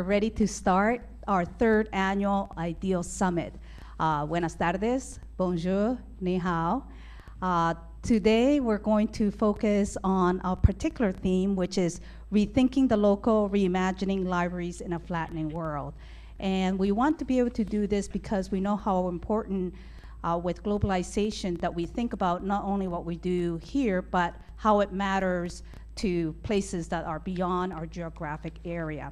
ready to start our third annual iDeals Summit. Buenas tardes, bonjour, ni hao. Today we're going to focus on a particular theme, which is rethinking the local, reimagining libraries in a flattening world. And we want to be able to do this because we know how important with globalization that we think about not only what we do here, but how it matters to places that are beyond our geographic area.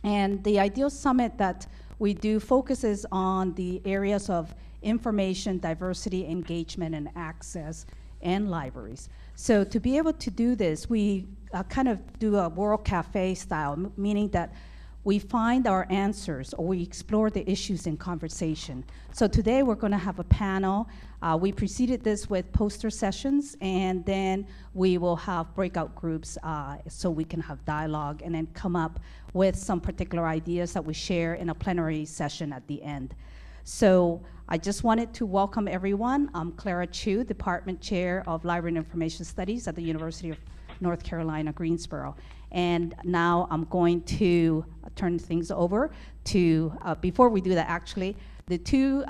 And the iDeals Summit that we do focuses on the areas of information, diversity, engagement, and access, and libraries. So to be able to do this, we kind of do a World Cafe style, meaning that we find our answers or we explore the issues in conversation. So today we're going to have a panel. We preceded this with poster sessions, and then we will have breakout groups so we can have dialogue and then come up with some particular ideas that we share in a plenary session at the end. So I just wanted to welcome everyone. I'm Clara Chu, Department Chair of Library and Information Studies at the University of North Carolina, Greensboro. And now I'm going to turn things over to, before we do that actually, the two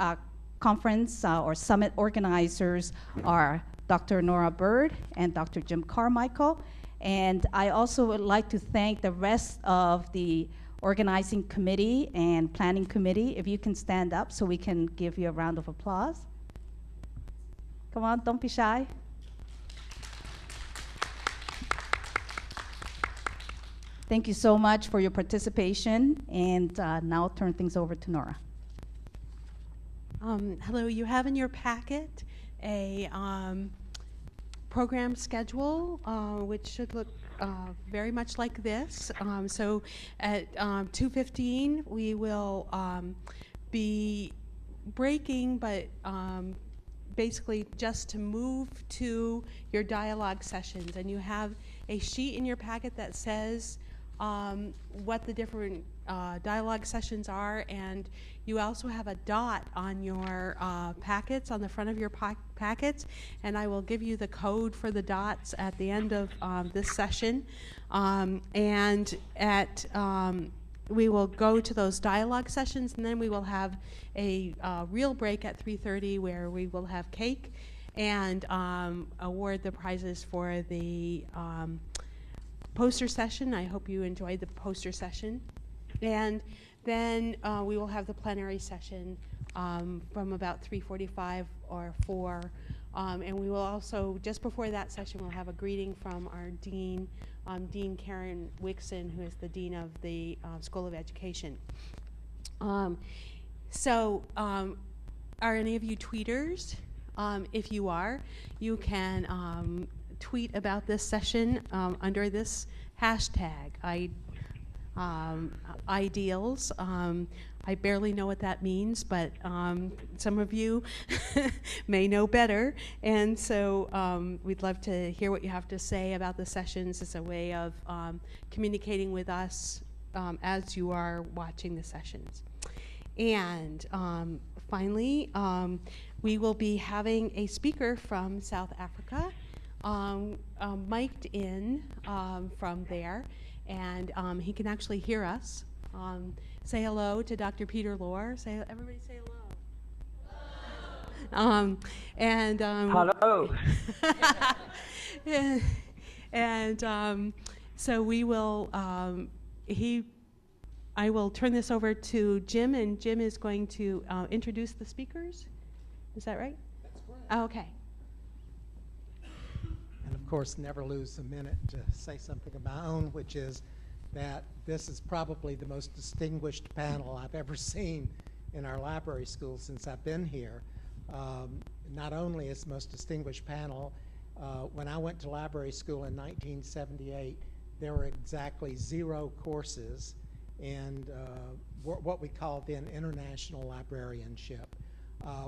conference or summit organizers are Dr. Nora Bird and Dr. Jim Carmichael. And I also would like to thank the rest of the organizing committee and planning committee. If you can stand up so we can give you a round of applause. Come on, don't be shy. Thank you so much for your participation, and now I'll turn things over to Nora. Hello, you have in your packet a program schedule, which should look very much like this. So at 2:15, we will be breaking, but basically just to move to your dialogue sessions. And you have a sheet in your packet that says what the different dialogue sessions are, and you also have a dot on your packets, on the front of your packets, and I will give you the code for the dots at the end of this session. And at we will go to those dialogue sessions, and then we will have a real break at 3:30 where we will have cake and award the prizes for the poster session. I hope you enjoyed the poster session. And then we will have the plenary session from about 3:45 or 4. And we will also, just before that session, we'll have a greeting from our dean, Dean Karen Wixon, who is the dean of the School of Education. Are any of you tweeters? If you are, you can tweet about this session under this hashtag, iDeals. I barely know what that means, but some of you may know better. And so we'd love to hear what you have to say about the sessions. It's a way of communicating with us as you are watching the sessions. And finally, we will be having a speaker from South Africa, mic'd in from there, and he can actually hear us. Say hello to Dr. Peter Lohr. Everybody say hello. Hello. So we will, I will turn this over to Jim, and Jim is going to introduce the speakers. Is that right? That's correct. Oh, okay. And of course, never lose a minute to say something of my own, which is that this is probably the most distinguished panel I've ever seen in our library school since I've been here. Not only is the most distinguished panel, when I went to library school in 1978, there were exactly 0 courses in what we called then international librarianship.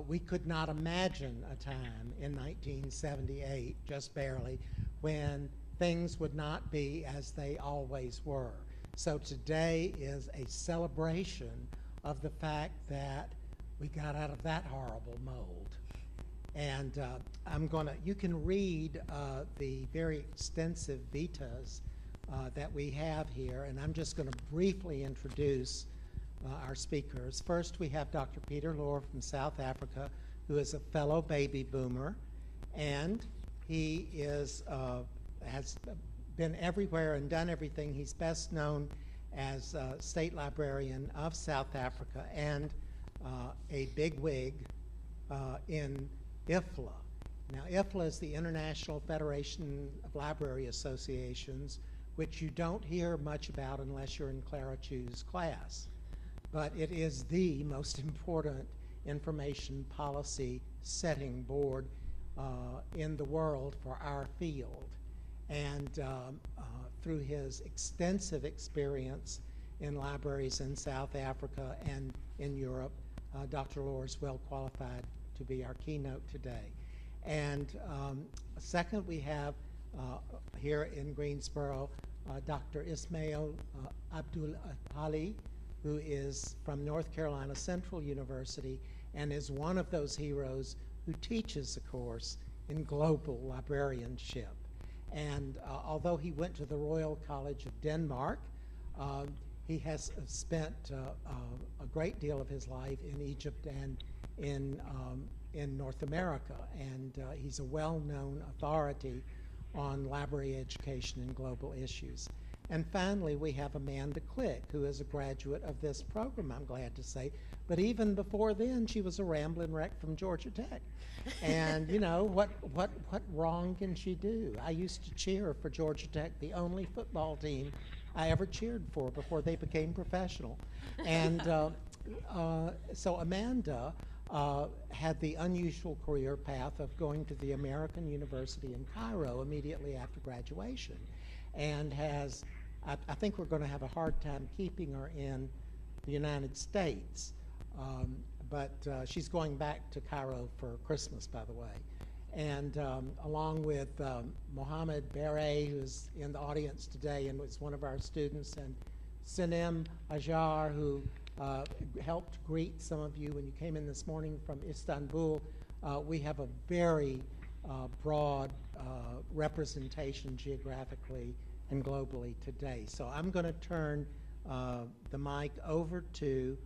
We could not imagine a time in 1978, just barely, when things would not be as they always were. So today is a celebration of the fact that we got out of that horrible mold. And you can read the very extensive vitas that we have here, and I'm just going to briefly introduce our speakers. First, we have Dr. Peter Lohr from South Africa, who is a fellow baby boomer, and he has been everywhere and done everything. He's best known as State Librarian of South Africa and a bigwig in IFLA. Now, IFLA is the International Federation of Library Associations, which you don't hear much about unless you're in Clara Chu's class. But it is the most important information policy setting board in the world for our field. And through his extensive experience in libraries in South Africa and in Europe, Dr. Lohr is well qualified to be our keynote today. And second, we have here in Greensboro, Dr. Ismail Abdul Ali, who is from North Carolina Central University and is one of those heroes who teaches a course in global librarianship. And although he went to the Royal College of Denmark, he has spent a great deal of his life in Egypt and in North America, and he's a well-known authority on library education and global issues. And finally, we have Amanda Click, who is a graduate of this program, I'm glad to say. But even before then, she was a rambling wreck from Georgia Tech. And you know, what wrong can she do? I used to cheer for Georgia Tech, the only football team I ever cheered for before they became professional. And so Amanda had the unusual career path of going to the American University in Cairo immediately after graduation, and has, I think we're going to have a hard time keeping her in the United States, but she's going back to Cairo for Christmas, by the way. And along with Mohammed Beret, who's in the audience today and was one of our students, and Sinem Ajar, who helped greet some of you when you came in this morning from Istanbul. We have a very broad representation geographically and globally today. So I'm going to turn the mic over to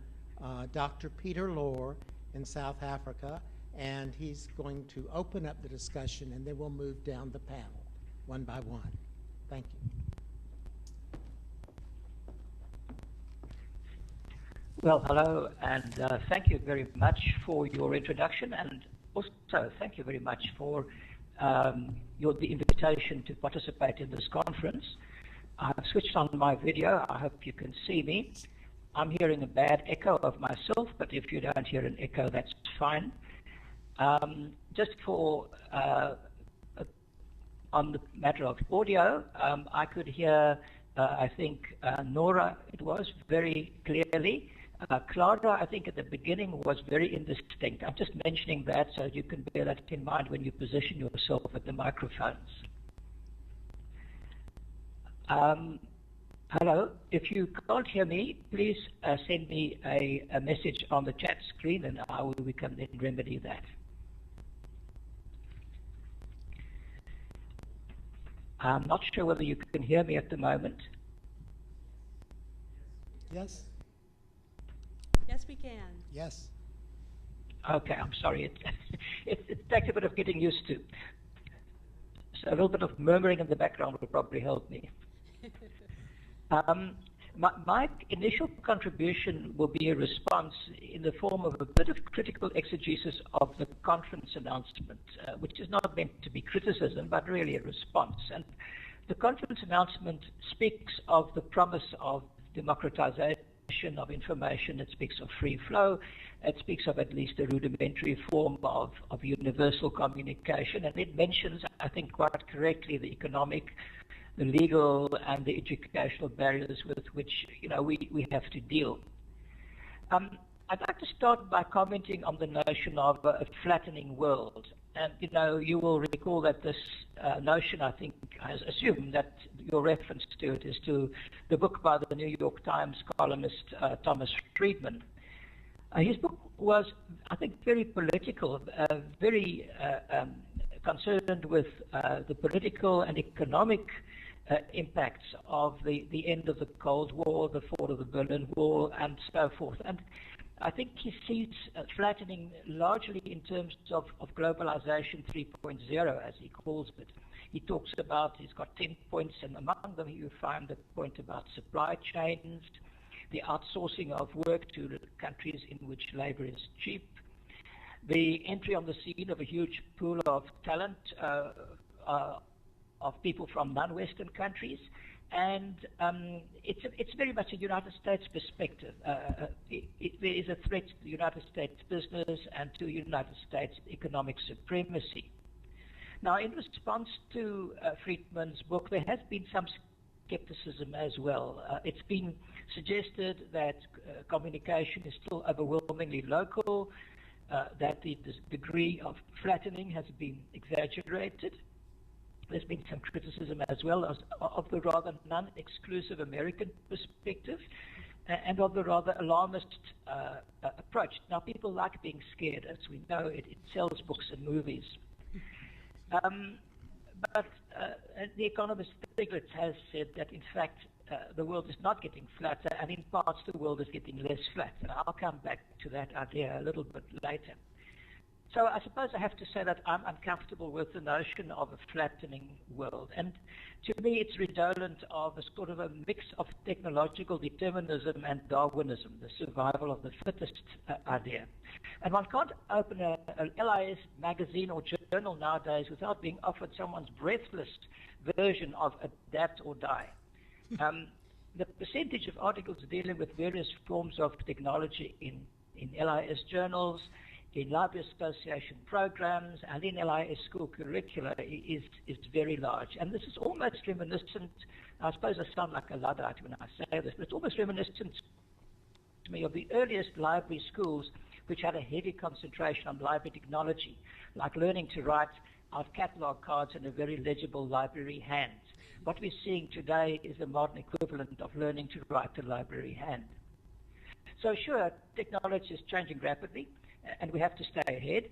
Dr. Peter Lohr in South Africa, and he's going to open up the discussion, and then we'll move down the panel one by one. Thank you. Well, hello, and thank you very much for your introduction, and also thank you very much for the invitation to participate in this conference. I've switched on my video. I hope you can see me. I'm hearing a bad echo of myself, but if you don't hear an echo, that's fine. Just for on the matter of audio, I could hear, I think, Nora, it was very clearly. Clara, I think at the beginning was very indistinct. I'm just mentioning that so you can bear that in mind when you position yourself at the microphones. Hello, if you can't hear me, please send me a message on the chat screen, and we can then remedy that. I'm not sure whether you can hear me at the moment. Yes? Yes, we can. Yes. Okay, I'm sorry. It takes a bit of getting used to. So a little bit of murmuring in the background will probably help me. My initial contribution will be a response in the form of a bit of critical exegesis of the conference announcement, which is not meant to be criticism, but really a response. And the conference announcement speaks of the promise of democratization of information. It speaks of free flow. It speaks of at least a rudimentary form of universal communication. And it mentions, I think quite correctly, the economic, the legal, and the educational barriers with which we have to deal. I'd like to start by commenting on the notion of a flattening world. And you will recall that this notion, I think, has assumed that your reference to it is to the book by the New York Times columnist Thomas Friedman. His book was, I think, very political, very concerned with the political and economic impacts of the end of the Cold War, the fall of the Berlin Wall, and so forth. And I think he sees flattening largely in terms of globalization 3.0, as he calls it. He talks about, he's got 10 points, and among them you find the point about supply chains, the outsourcing of work to countries in which labor is cheap, the entry on the scene of a huge pool of talent of people from non-Western countries, and it's very much a United States perspective. There is a threat to the United States business and to United States economic supremacy. Now, in response to Friedman's book, there has been some skepticism as well. It's been suggested that communication is still overwhelmingly local, that the degree of flattening has been exaggerated. There's been some criticism as well as of the rather non-exclusive American perspective and of the rather alarmist approach. Now, people like being scared, as we know. It sells books and movies. But the economist Stiglitz has said that, in fact, the world is not getting flatter, and in parts the world is getting less flat. And I'll come back to that idea a little bit later. So I suppose I have to say that I'm uncomfortable with the notion of a flattening world. And to me, it's redolent of a sort of a mix of technological determinism and Darwinism, the survival of the fittest idea. And one can't open an LIS magazine or journal nowadays without being offered someone's breathless version of adapt or die. The percentage of articles dealing with various forms of technology in LIS journals, in Library Association programs, and in LIS school curricula is very large. And this is almost reminiscent, I suppose I sound like a Luddite when I say this, but it's almost reminiscent to me of the earliest library schools which had a heavy concentration on library technology, like learning to write out catalog cards in a very legible library hand. What we're seeing today is the modern equivalent of learning to write a library hand. So sure, technology is changing rapidly, and we have to stay ahead.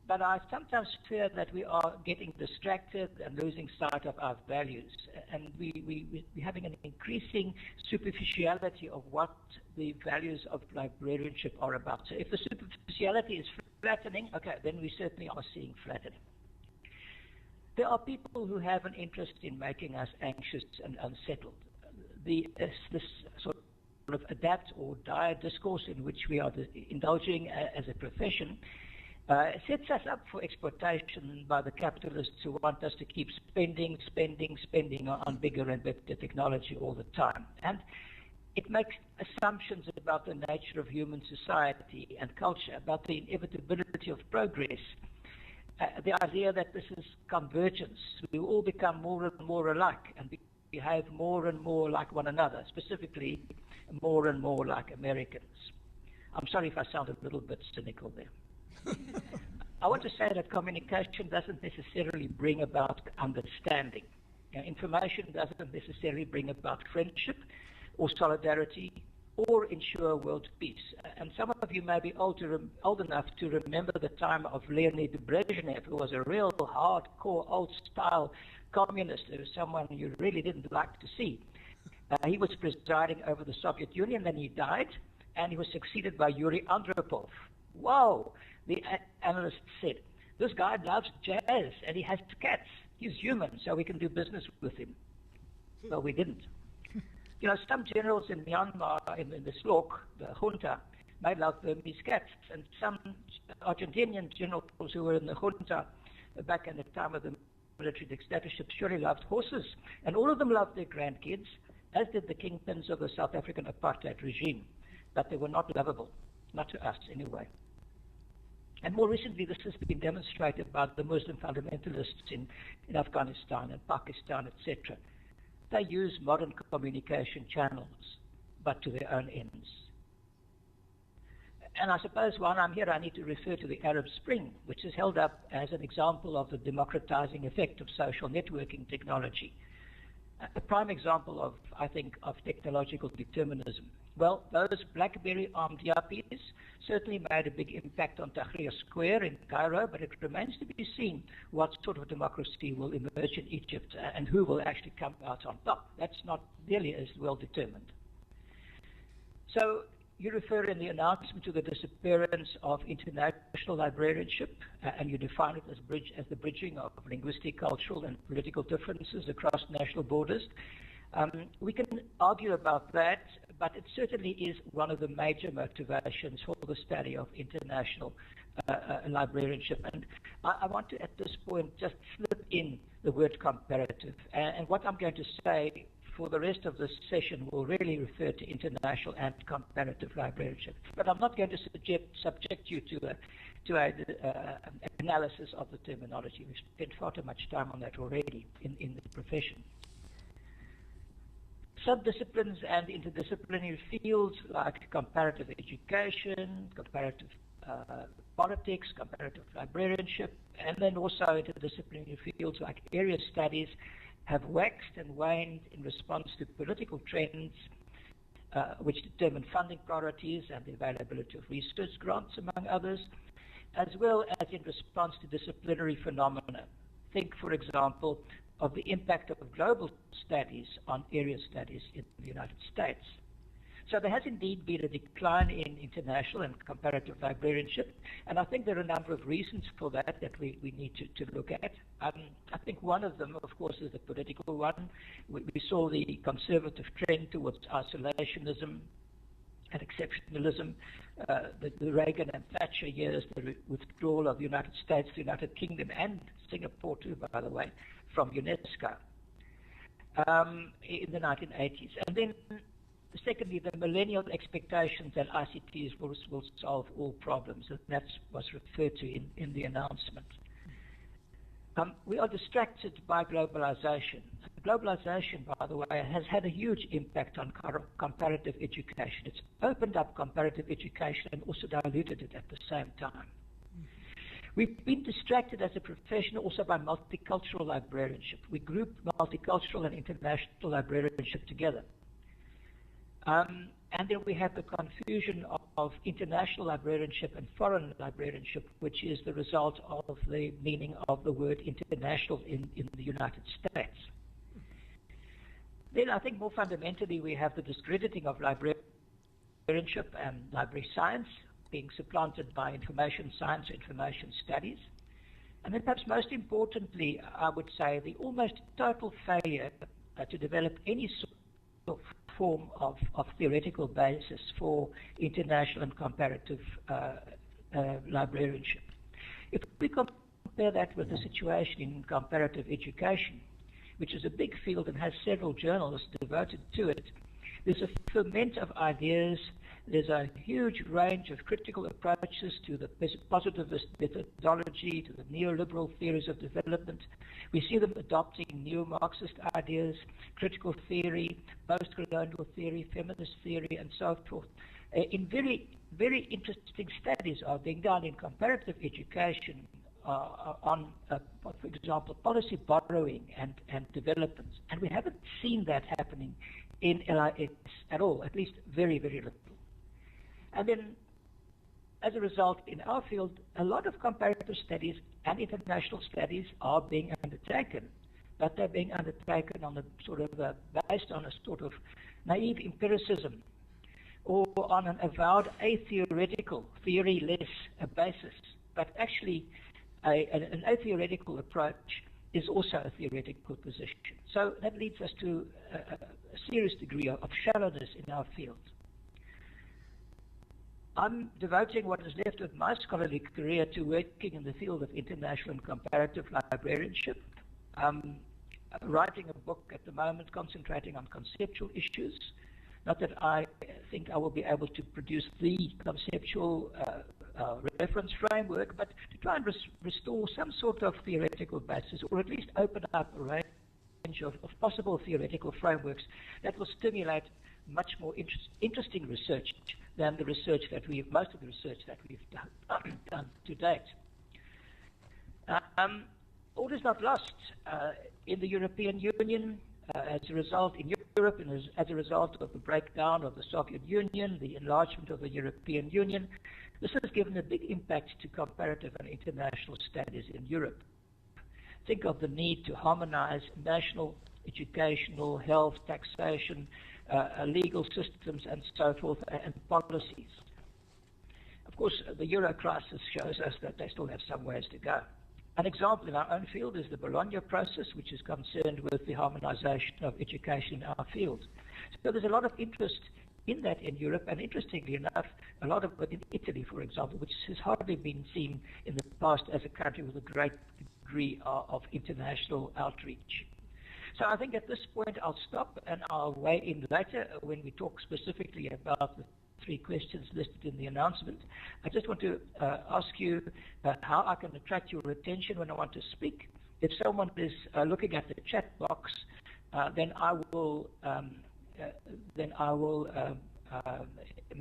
But I sometimes fear that we are getting distracted and losing sight of our values. And we're having an increasing superficiality of what the values of librarianship are about. So if the superficiality is flattening, okay, then we certainly are seeing flattening. There are people who have an interest in making us anxious and unsettled. This sort of adapt or die discourse in which we are indulging as a profession sets us up for exploitation by the capitalists who want us to keep spending on bigger and better technology all the time. And it makes assumptions about the nature of human society and culture, about the inevitability of progress. The idea that this is convergence. We all become more and more alike and behave more and more like one another, specifically more and more like Americans. I'm sorry if I sound a little bit cynical there. I want to say that communication doesn't necessarily bring about understanding. Information doesn't necessarily bring about friendship or solidarity or ensure world peace. And some of you may be old enough to remember the time of Leonid Brezhnev, who was a real hardcore, old-style communist, who was someone you really didn't like to see. He was presiding over the Soviet Union, then he died, and he was succeeded by Yuri Andropov. Wow, the analyst said, this guy loves jazz, and he has cats. He's human, so we can do business with him. Well, we didn't. You know, some generals in Myanmar, in the SLOC, the junta, may love Burmese cats, and some Argentinian generals who were in the junta back in the time of the military dictatorship surely loved horses, and all of them loved their grandkids, as did the kingpins of the South African apartheid regime, but they were not lovable, not to us anyway. And more recently, this has been demonstrated by the Muslim fundamentalists in Afghanistan and Pakistan, etc. They use modern communication channels, but to their own ends. And I suppose while I'm here, I need to refer to the Arab Spring, which is held up as an example of the democratizing effect of social networking technology. A prime example of, I think, of technological determinism. Well, those BlackBerry armed yuppies certainly made a big impact on Tahrir Square in Cairo, but it remains to be seen what sort of democracy will emerge in Egypt and who will actually come out on top. That's not nearly as well determined. So you refer in the announcement to the disappearance of international librarianship, and you define it as the bridging of linguistic, cultural, and political differences across national borders. We can argue about that, but it certainly is one of the major motivations for the study of international librarianship. And I want to, at this point, just slip in the word comparative. And what I'm going to say for the rest of this session will really refer to international and comparative librarianship. But I'm not going to subject you to an analysis of the terminology. We've spent far too much time on that already in the profession. Subdisciplines and interdisciplinary fields like comparative education, comparative politics, comparative librarianship, and then also interdisciplinary fields like area studies have waxed and waned in response to political trends which determine funding priorities and the availability of research grants, among others, as well as in response to disciplinary phenomena. Think, for example, of the impact of global studies on area studies in the United States. So there has indeed been a decline in international and comparative librarianship, and I think there are a number of reasons for that we need to look at. I think one of them, of course, is the political one. We saw the conservative trend towards isolationism and exceptionalism, the Reagan and Thatcher years, the withdrawal of the United States, the United Kingdom, and Singapore too, by the way, from UNESCO in the 1980s. And then secondly, the millennial expectations that ICTs will solve all problems, and that's what's referred to in the announcement. We are distracted by globalization. Globalization, by the way, has had a huge impact on comparative education. It's opened up comparative education and also diluted it at the same time. We've been distracted as a profession also by multicultural librarianship. We group multicultural and international librarianship together. And then we have the confusion of international librarianship and foreign librarianship, which is the result of the meaning of the word international in the United States. Then I think more fundamentally we have the discrediting of librarianship and library science being supplanted by information science, information studies. And then perhaps most importantly, I would say the almost total failure to develop any sort of form of theoretical basis for international and comparative librarianship. If we compare that with the situation in comparative education, which is a big field and has several journals devoted to it, there's a ferment of ideas. There's a huge range of critical approaches to the positivist methodology, to the neoliberal theories of development. We see them adopting neo-Marxist ideas, critical theory, post-colonial theory, feminist theory, and so forth. In very, very interesting studies are being done in comparative education on, for example, policy borrowing and development. And we haven't seen that happening in LIX at all, at least very, very little. And then, as a result, in our field, a lot of comparative studies and international studies are being undertaken, but they're being undertaken on a sort of based on a sort of naive empiricism, or on an avowed atheoretical, theory-less basis. But actually, an atheoretical approach is also a theoretical position. So that leads us to a serious degree of shallowness in our field. I'm devoting what is left of my scholarly career to working in the field of international and comparative librarianship. I'm writing a book at the moment concentrating on conceptual issues. Not that I think I will be able to produce the conceptual reference framework, but to try and restore some sort of theoretical basis, or at least open up a range of possible theoretical frameworks that will stimulate much more interesting research than the research that most of the research that we've done to date. All is not lost. In the European Union, as a result in Europe and as a result of the breakdown of the Soviet Union, the enlargement of the European Union. This has given a big impact to comparative and international studies in Europe. Think of the need to harmonize national educational, health, taxation, legal systems, and so forth, and policies. Of course, the Euro crisis shows us that they still have some ways to go. An example in our own field is the Bologna process, which is concerned with the harmonization of education in our field. So there's a lot of interest in that in Europe, and interestingly enough, a lot of it in Italy, for example, which has hardly been seen in the past as a country with a great degree of international outreach. So I think at this point I'll stop and I'll weigh in later when we talk specifically about the 3 questions listed in the announcement. I just want to ask you how I can attract your attention when I want to speak. If someone is looking at the chat box, then I will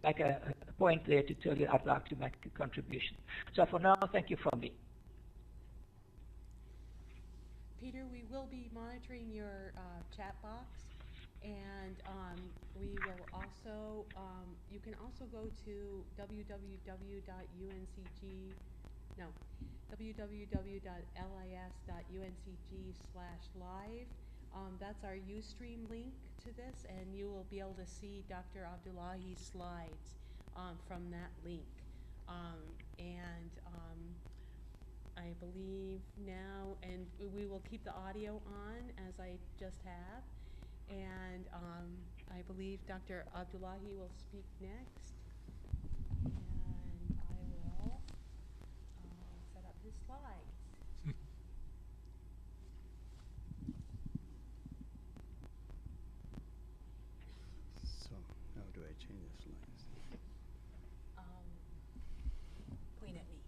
make a point there to tell you I'd like to make a contribution. So for now, thank you from me. Peter, we will be monitoring your chat box, and we will also, you can also go to www.lis.uncg/live. That's our Ustream link to this, and you will be able to see Dr. Abdullahi's slides from that link. I believe now, and we will keep the audio on as I just have, and I believe Dr. Abdullahi will speak next, and I will set up his slides. So, how do I change the slides? Point at me.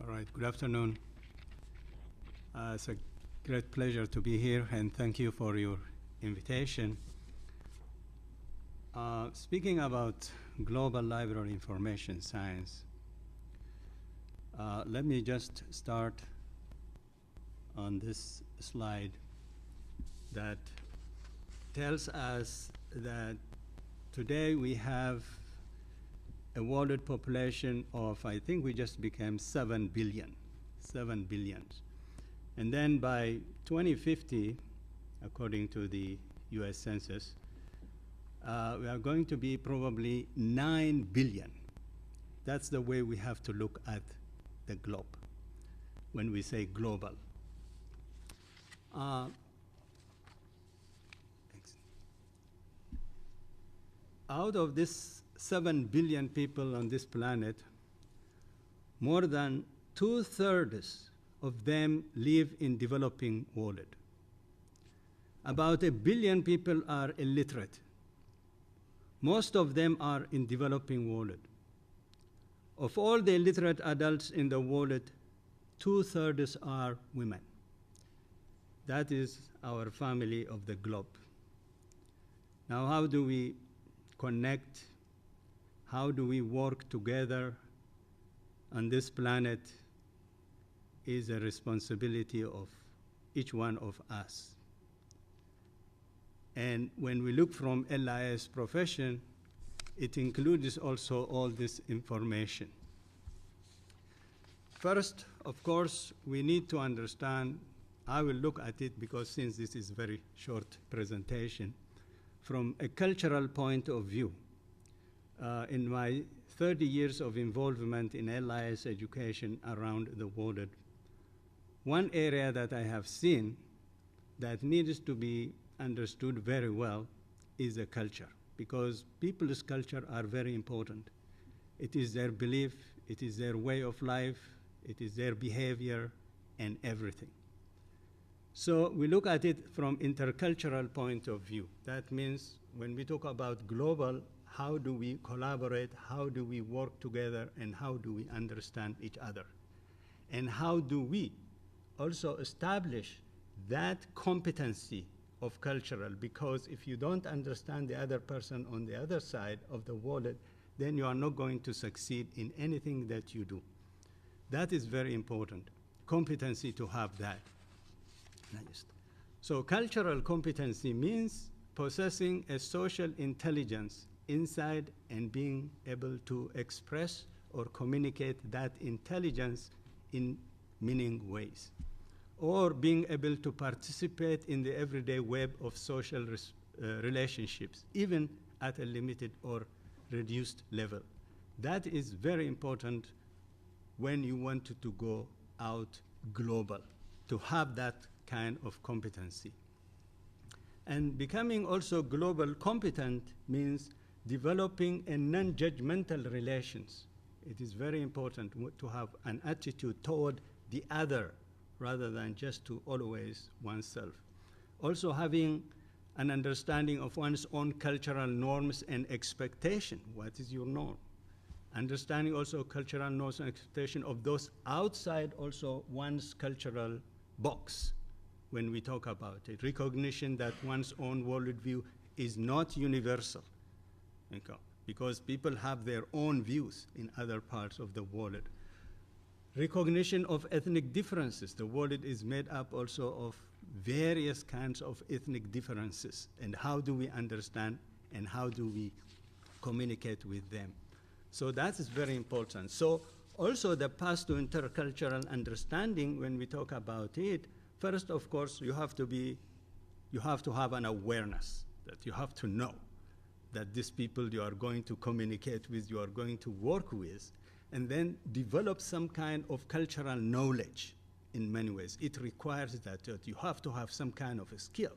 All right, good afternoon. It's a great pleasure to be here, and thank you for your invitation. Speaking about global library information science, let me just start on this slide that tells us that today we have a world population of, I think we just became 7 billion. And then by 2050, according to the US Census, we are going to be probably 9 billion. That's the way we have to look at the globe when we say global. Out of this 7 billion people on this planet, more than 2/3 of them live in developing world. About 1 billion people are illiterate. Most of them are in developing world. Of all the illiterate adults in the world, 2/3 are women. That is our family of the globe. Now, how do we connect? How do we work together on this planet is a responsibility of each one of us. And when we look from LIS profession, it includes also all this information. First, of course, we need to understand, I will look at it because since this is a very short presentation, from a cultural point of view. In my 30 years of involvement in LIS education around the world, one area that I have seen that needs to be understood very well is the culture, because people's culture are very important. It is their belief, it is their way of life, it is their behavior, and everything. So we look at it from intercultural point of view. That means when we talk about global, how do we collaborate, how do we work together, and how do we understand each other? And how do we also establish that competency of cultural, because if you don't understand the other person on the other side of the world, then you are not going to succeed in anything that you do. That is very important, competency to have that. So cultural competency means possessing a social intelligence inside and being able to express or communicate that intelligence in meaning ways, or being able to participate in the everyday web of social relationships, even at a limited or reduced level. That is very important when you want to go out global, to have that kind of competency. And becoming also global competent means developing a non-judgmental relations. It is very important to have an attitude toward the other rather than just to always oneself. Also having an understanding of one's own cultural norms and expectation. What is your norm? Understanding also cultural norms and expectation of those outside also one's cultural box when we talk about it. Recognition that one's own worldview is not universal. Okay. Because people have their own views in other parts of the world. Recognition of ethnic differences. The world is made up also of various kinds of ethnic differences, and how do we understand and how do we communicate with them? So that is very important. So also the path to intercultural understanding, when we talk about it, first, of course, you have to have an awareness that you have to know that these people you are going to communicate with, you are going to work with, and then develop some kind of cultural knowledge in many ways. It requires that you have to have some kind of a skill,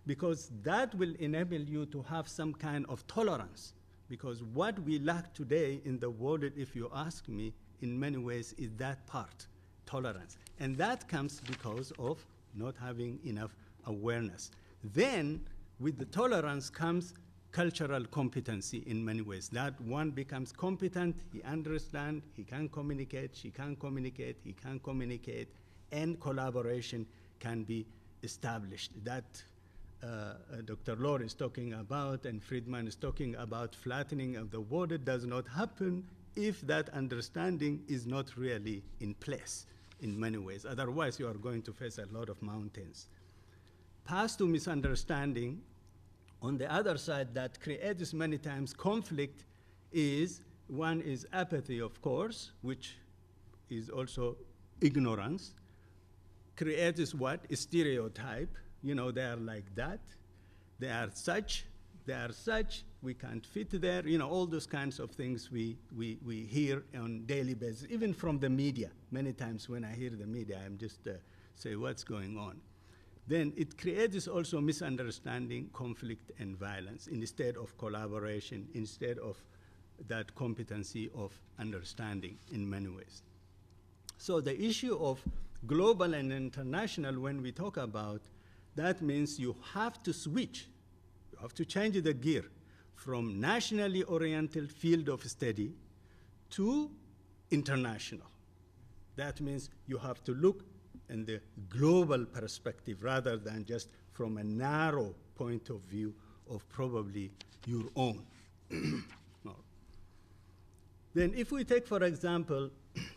because that will enable you to have some kind of tolerance. Because what we lack today in the world, if you ask me, in many ways is that part, tolerance. And that comes because of not having enough awareness. Then, with the tolerance comes cultural competency in many ways. That one becomes competent, he understands, he can communicate, she can communicate, he can communicate, and collaboration can be established. That Dr. Lohr is talking about and Friedman is talking about flattening of the water does not happen if that understanding is not really in place in many ways. Otherwise, you are going to face a lot of mountains. Path to misunderstanding, on the other side, that creates many times conflict is, one is apathy, of course, which is also ignorance. Creates what? A stereotype. You know, they are like that. They are such, we can't fit there. You know, all those kinds of things we hear on daily basis, even from the media. Many times when I hear the media, I'm just say, what's going on? Then it creates also misunderstanding, conflict, and violence instead of collaboration, instead of that competency of understanding in many ways. So the issue of global and international, when we talk about, that means you have to switch, you have to change the gear from nationally oriented field of study to international. That means you have to look in the global perspective rather than just from a narrow point of view of probably your own. Then if we take, for example,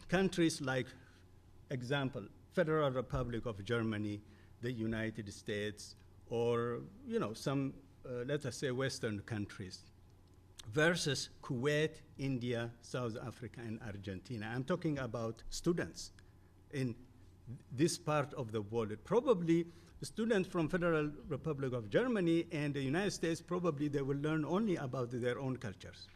countries like, example, Federal Republic of Germany, the United States, or some, let us say, Western countries, versus Kuwait, India, South Africa, and Argentina. I'm talking about students in this part of the world. Probably students from Federal Republic of Germany and the United States, probably they will learn only about their own cultures,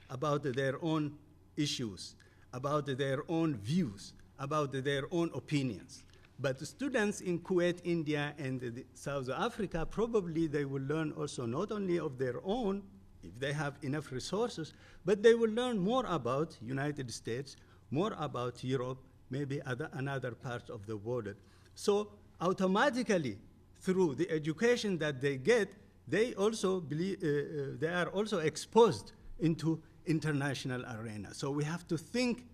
about their own issues, about their own views, about their own opinions. But the students in Kuwait, India, and South Africa, probably they will learn also not only of their own, if they have enough resources, but they will learn more about United States, more about Europe, maybe another part of the world. So automatically, through the education that they get, they also they are also exposed into international arena. So we have to think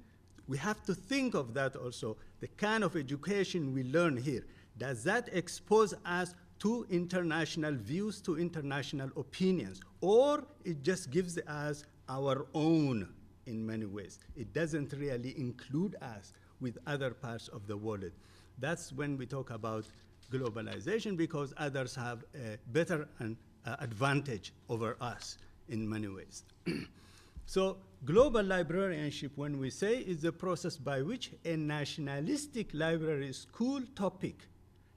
of that also, the kind of education we learn here. Does that expose us to international views, to international opinions, or it just gives us our own in many ways? It doesn't really include us. with other parts of the world. That's when we talk about globalization, because others have a better advantage over us in many ways. So global librarianship, when we say, is the process by which a nationalistic library school topic,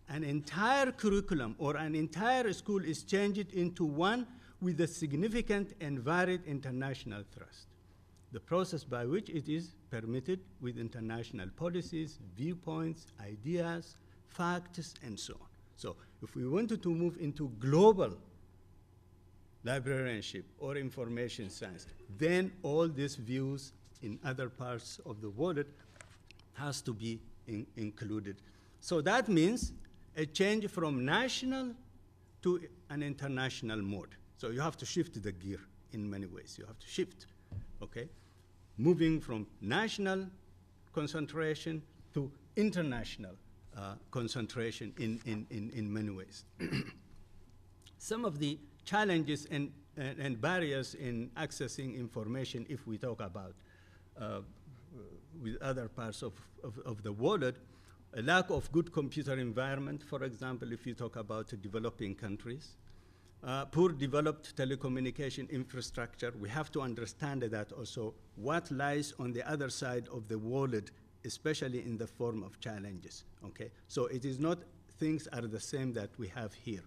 an entire curriculum or an entire school is changed into one with a significant and varied international thrust. The process by which it is permitted with international policies, viewpoints, ideas, facts, and so on. So if we wanted to move into global librarianship or information science, then all these views in other parts of the world has to be included. So that means a change from national to an international mode. So you have to shift the gear in many ways. You have to shift, okay? Moving from national concentration to international concentration in many ways. Some of the challenges and barriers in accessing information, if we talk about with other parts of the world, a lack of good computer environment, for example, if you talk about developing countries, poor developed telecommunication infrastructure. We have to understand that also what lies on the other side of the world, especially in the form of challenges, okay? So it is not things are the same that we have here.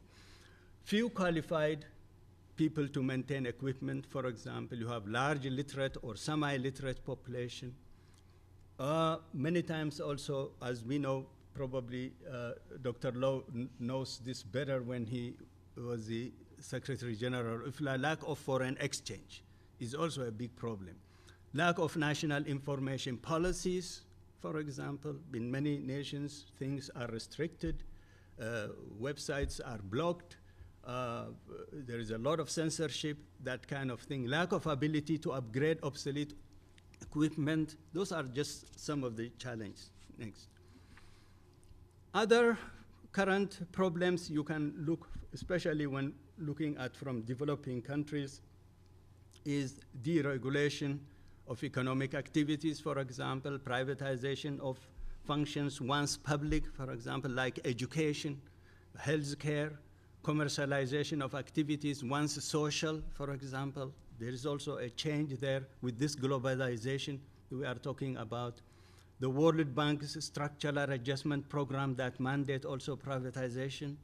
Few qualified people to maintain equipment, for example. You have large literate or semi-literate population. Many times also, as we know, probably Dr. Lowe knows this better when he was the Secretary General, if lack of foreign exchange is also a big problem. Lack of national information policies, for example. In many nations, things are restricted, websites are blocked, there is a lot of censorship, that kind of thing. Lack of ability to upgrade obsolete equipment. Those are just some of the challenges. Next. Other current problems you can look, especially when looking at from developing countries, is deregulation of economic activities, for example, privatization of functions once public, for example, like education, healthcare, commercialization of activities once social, for example. There is also a change there with this globalization we are talking about. The World Bank's structural adjustment program that mandate also privatization,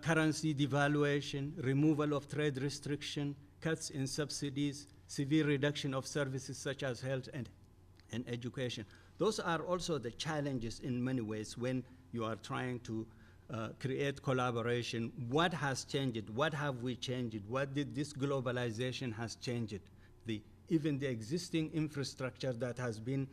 currency devaluation, removal of trade restriction, cuts in subsidies, severe reduction of services such as health and education. Those are also the challenges in many ways when you are trying to create collaboration. What has changed? What have we changed? What did this globalization has changed? Even the existing infrastructure that has been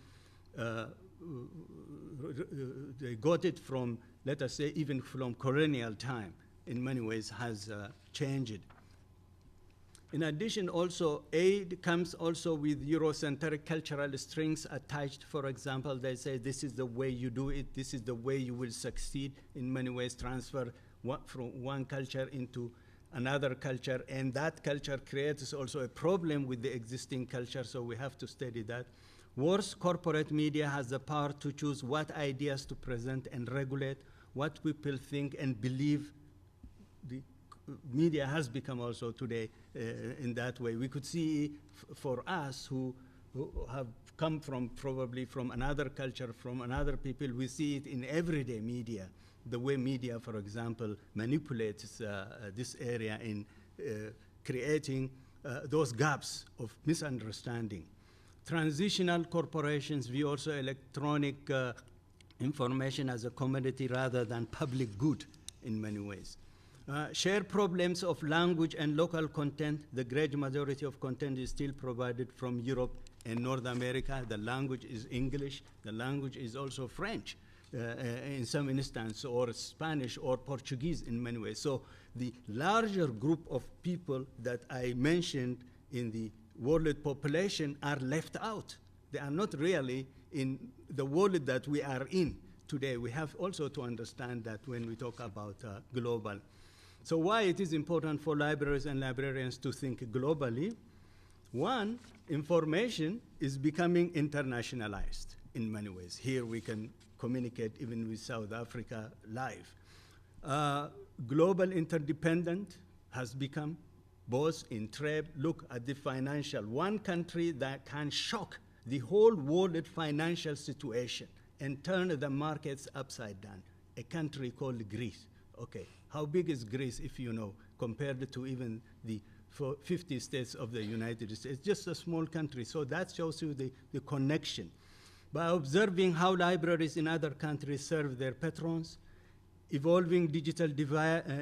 they got it from, let us say, even from colonial time, in many ways has changed. In addition, also, aid comes also with Eurocentric cultural strings attached. For example, they say this is the way you do it, this is the way you will succeed. In many ways, transfer from one culture into another culture, and that culture creates also a problem with the existing culture, so we have to study that. Worse, corporate media has the power to choose what ideas to present and regulate, what people think and believe. The media has become also today in that way. We could see for us who have come from probably from another culture, from another people, we see it in everyday media. The way media, for example, manipulates this area in creating those gaps of misunderstanding. Transitional corporations view also electronic information as a commodity rather than public good in many ways. Share problems of language and local content. The great majority of content is still provided from Europe and North America. The language is English. The language is also French in some instances, or Spanish or Portuguese in many ways. So the larger group of people that I mentioned in the world population are left out. They are not really in the world that we are in today. We have also to understand that when we talk about global. So why it is important for libraries and librarians to think globally? One, information is becoming internationalized. in many ways. Here we can communicate even with South Africa live. Global interdependent has become both in trade. Look at the financial. One country that can shock the whole world financial situation and turn the markets upside down. A country called Greece. Okay, how big is Greece, if you know, compared to even the 50 states of the United States? It's just a small country, so that shows you the connection. By observing how libraries in other countries serve their patrons, evolving digital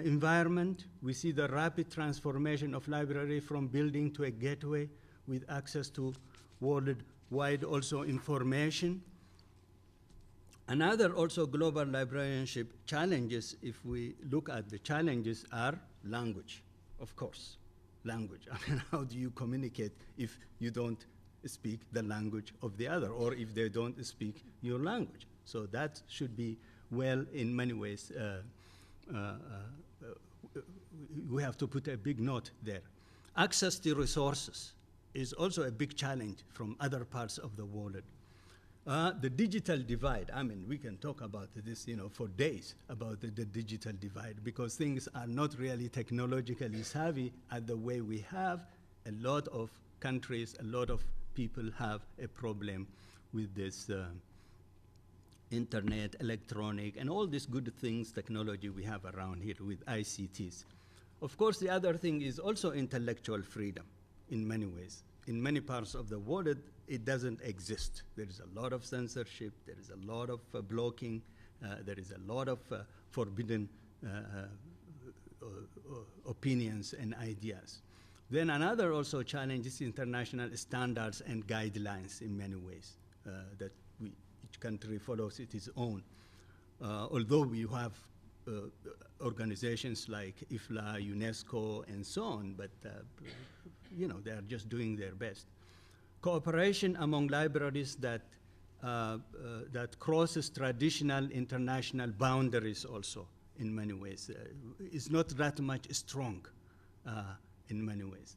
environment, we see the rapid transformation of library from building to a gateway with access to worldwide also information. Another also global librarianship challenges, if we look at the challenges, are language, of course, language. I mean, how do you communicate if you don't speak the language of the other, or if they don't speak your language? So that should be, well, in many ways, we have to put a big note there. Access to resources is also a big challenge from other parts of the world. The digital divide, I mean, we can talk about this, you know, for days about the digital divide, because things are not really technologically savvy at the way we have. A lot of countries, a lot of people have a problem with this internet, electronic, and all these good things, technology we have around here with ICTs. Of course, the other thing is also intellectual freedom in many ways. In many parts of the world, it doesn't exist. There is a lot of censorship, there is a lot of blocking, there is a lot of forbidden opinions and ideas. Then another also challenge is international standards and guidelines in many ways, that each country follows its own. Although we have organizations like IFLA, UNESCO, and so on, but you know, they are just doing their best. Cooperation among libraries that crosses traditional international boundaries also in many ways is not that much strong in many ways.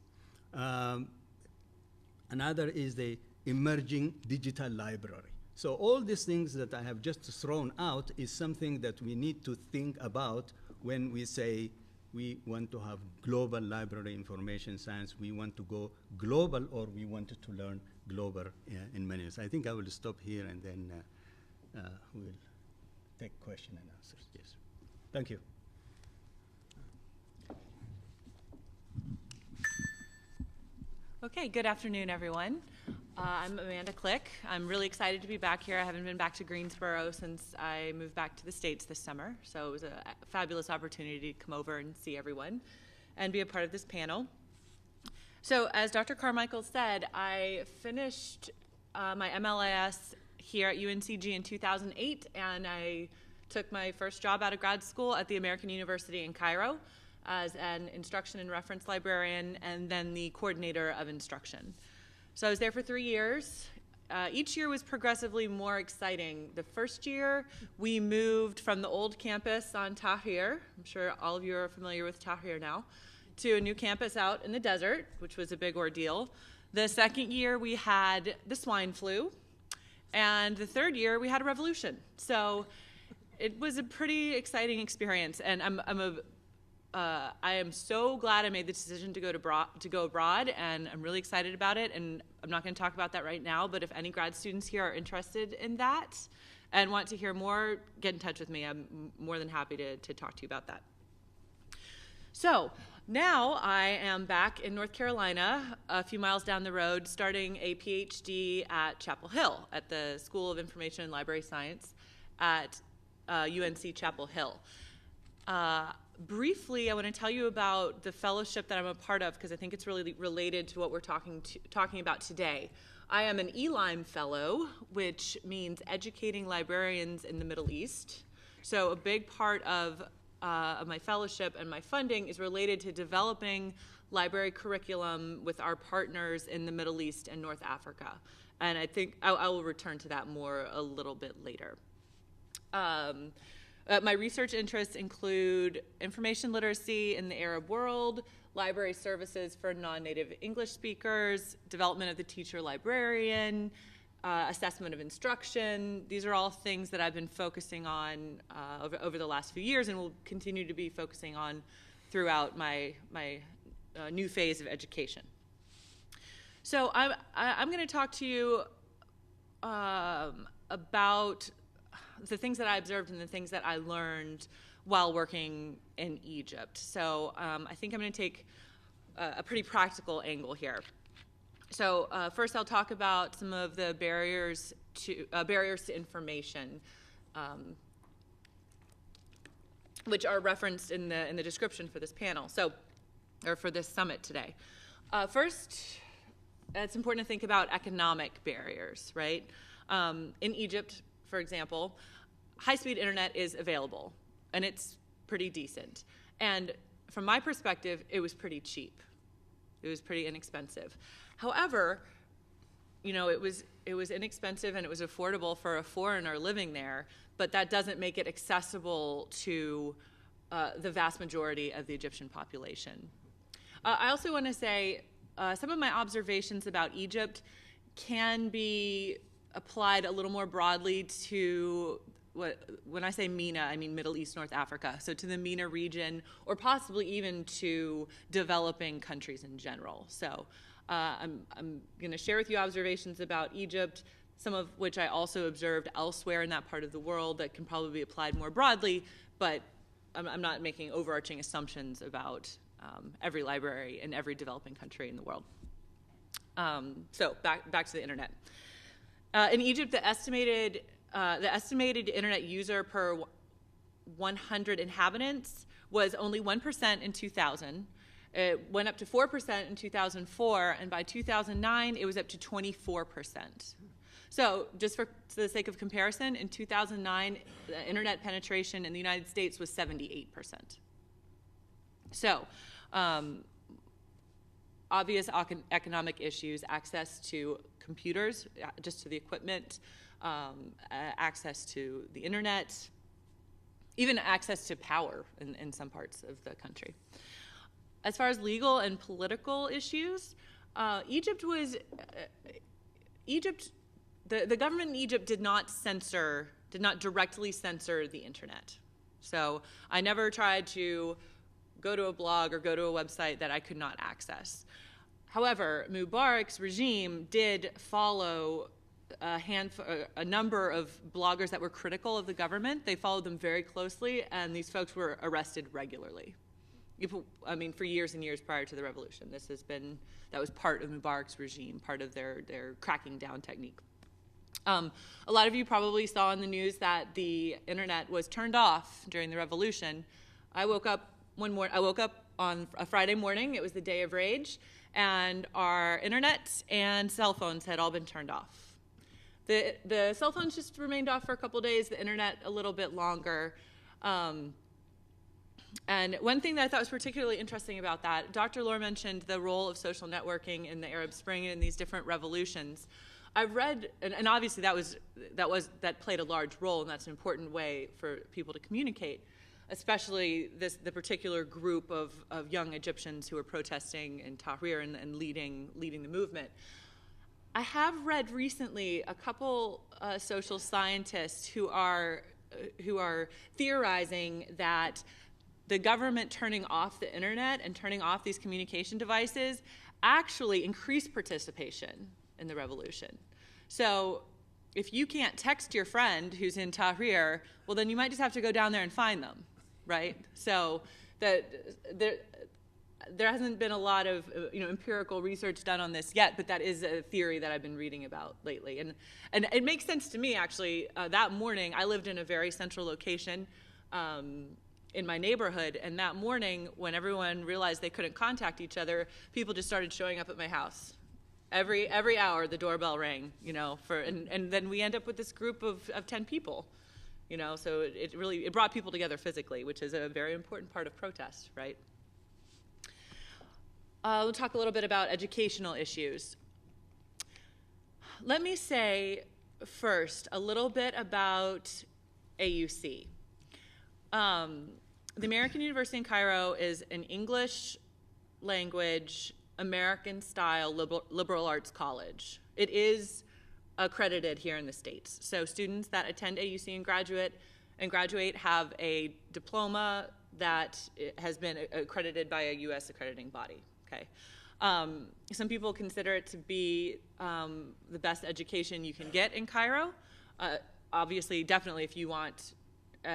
Another is the emerging digital library. So all these things that I have just thrown out is something that we need to think about when we say we want to have global library information science, we want to go global, or we want to learn global in many ways. I think I will stop here, and then we'll take question and answers. Yes. Thank you. Okay, good afternoon, everyone. I'm Amanda Click. I'm really excited to be back here. I haven't been back to Greensboro since I moved back to the States this summer, so it was a fabulous opportunity to come over and see everyone and be a part of this panel. So as Dr. Carmichael said, I finished my MLIS here at UNCG in 2008, and I took my first job out of grad school at the American University in Cairo as an instruction and reference librarian, and then the coordinator of instruction. So I was there for 3 years. Each year was progressively more exciting. The first year, we moved from the old campus on Tahrir, I'm sure all of you are familiar with Tahrir now, to a new campus out in the desert, which was a big ordeal. The second year, we had the swine flu. And the third year, we had a revolution. So it was a pretty exciting experience. And I am so glad I made the decision to go abroad, and I'm really excited about it. And I'm not going to talk about that right now, but if any grad students here are interested in that and want to hear more, get in touch with me. I'm more than happy to talk to you about that. So now I am back in North Carolina, a few miles down the road, starting a PhD at Chapel Hill at the School of Information and Library Science at UNC Chapel Hill. Briefly, I want to tell you about the fellowship that I'm a part of, because I think it's really related to what we're talking about today. I am an ELIME Fellow, which means Educating Librarians in the Middle East. So a big part of my fellowship and my funding is related to developing library curriculum with our partners in the Middle East and North Africa. And I think I will return to that more a little bit later. My research interests include information literacy in the Arab world, library services for non-native English speakers, development of the teacher librarian, assessment of instruction. These are all things that I've been focusing on over the last few years and will continue to be focusing on throughout my new phase of education. So I'm going to talk to you about the things that I observed and the things that I learned while working in Egypt. So I think I'm going to take a pretty practical angle here. So first, I'll talk about some of the barriers to information, which are referenced in the description for this panel. So, or for this summit today. First, it's important to think about economic barriers, right? In Egypt, for example, high-speed internet is available, and it's pretty decent. And from my perspective, it was pretty cheap. It was pretty inexpensive. However, you know, it was inexpensive and it was affordable for a foreigner living there, but that doesn't make it accessible to the vast majority of the Egyptian population. I also want to say some of my observations about Egypt can be applied a little more broadly to when I say MENA, I mean Middle East, North Africa, so to the MENA region, or possibly even to developing countries in general. So I'm going to share with you observations about Egypt, some of which I also observed elsewhere in that part of the world that can probably be applied more broadly, but I'm not making overarching assumptions about every library in every developing country in the world. So back to the internet. In Egypt, the estimated internet user per 100 inhabitants was only 1% in 2000. It went up to 4% in 2004, and by 2009, it was up to 24%. So just for the sake of comparison, in 2009, the internet penetration in the United States was 78%. So obvious economic issues, access to computers, just to the equipment, access to the internet, even access to power in some parts of the country. As far as legal and political issues, the government in Egypt did not directly censor the internet. So I never tried to go to a blog or go to a website that I could not access. However, Mubarak's regime did follow a number of bloggers that were critical of the government. They followed them very closely, and these folks were arrested regularly. I mean, for years and years prior to the revolution. That was part of Mubarak's regime, part of their cracking down technique. A lot of you probably saw in the news that the internet was turned off during the revolution. I woke up on a Friday morning. It was the day of rage, and our internet and cell phones had all been turned off. The cell phones just remained off for a couple days, the internet a little bit longer. And one thing that I thought was particularly interesting about that, Dr. Lohr mentioned the role of social networking in the Arab Spring and in these different revolutions. I've read, and obviously that played a large role, and that's an important way for people to communicate, especially the particular group of young Egyptians who are protesting in Tahrir and leading the movement. I have read recently a couple social scientists who are theorizing that the government turning off the internet and turning off these communication devices actually increased participation in the revolution. So if you can't text your friend who's in Tahrir, well, then you might just have to go down there and find them, right? So there hasn't been a lot of empirical research done on this yet, but that is a theory that I've been reading about lately. And it makes sense to me, actually. That morning, I lived in a very central location in my neighborhood, and that morning, when everyone realized they couldn't contact each other, people just started showing up at my house. Every hour, the doorbell rang, and then we end up with this group of 10 people, so it brought people together physically, which is a very important part of protest, right? We'll talk a little bit about educational issues. Let me say first a little bit about AUC. The American University in Cairo is an English language, American-style liberal arts college. It is accredited here in the States. So students that attend AUC and graduate have a diploma that has been accredited by a U.S. accrediting body. Okay. Some people consider it to be the best education you can get in Cairo. Obviously, definitely, if you want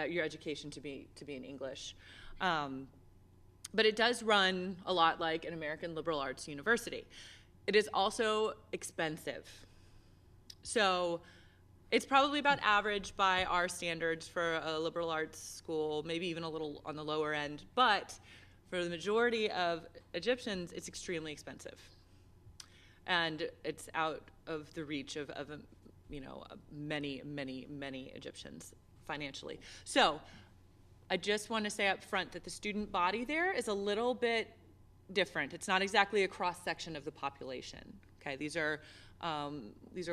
your education to be in English. But it does run a lot like an American liberal arts university. It is also expensive. So it's probably about average by our standards for a liberal arts school, maybe even a little on the lower end. But for the majority of Egyptians, it's extremely expensive. And it's out of the reach of many Egyptians financially. So I just want to say up front that the student body there is a little bit different. It's not exactly a cross-section of the population. Okay, these are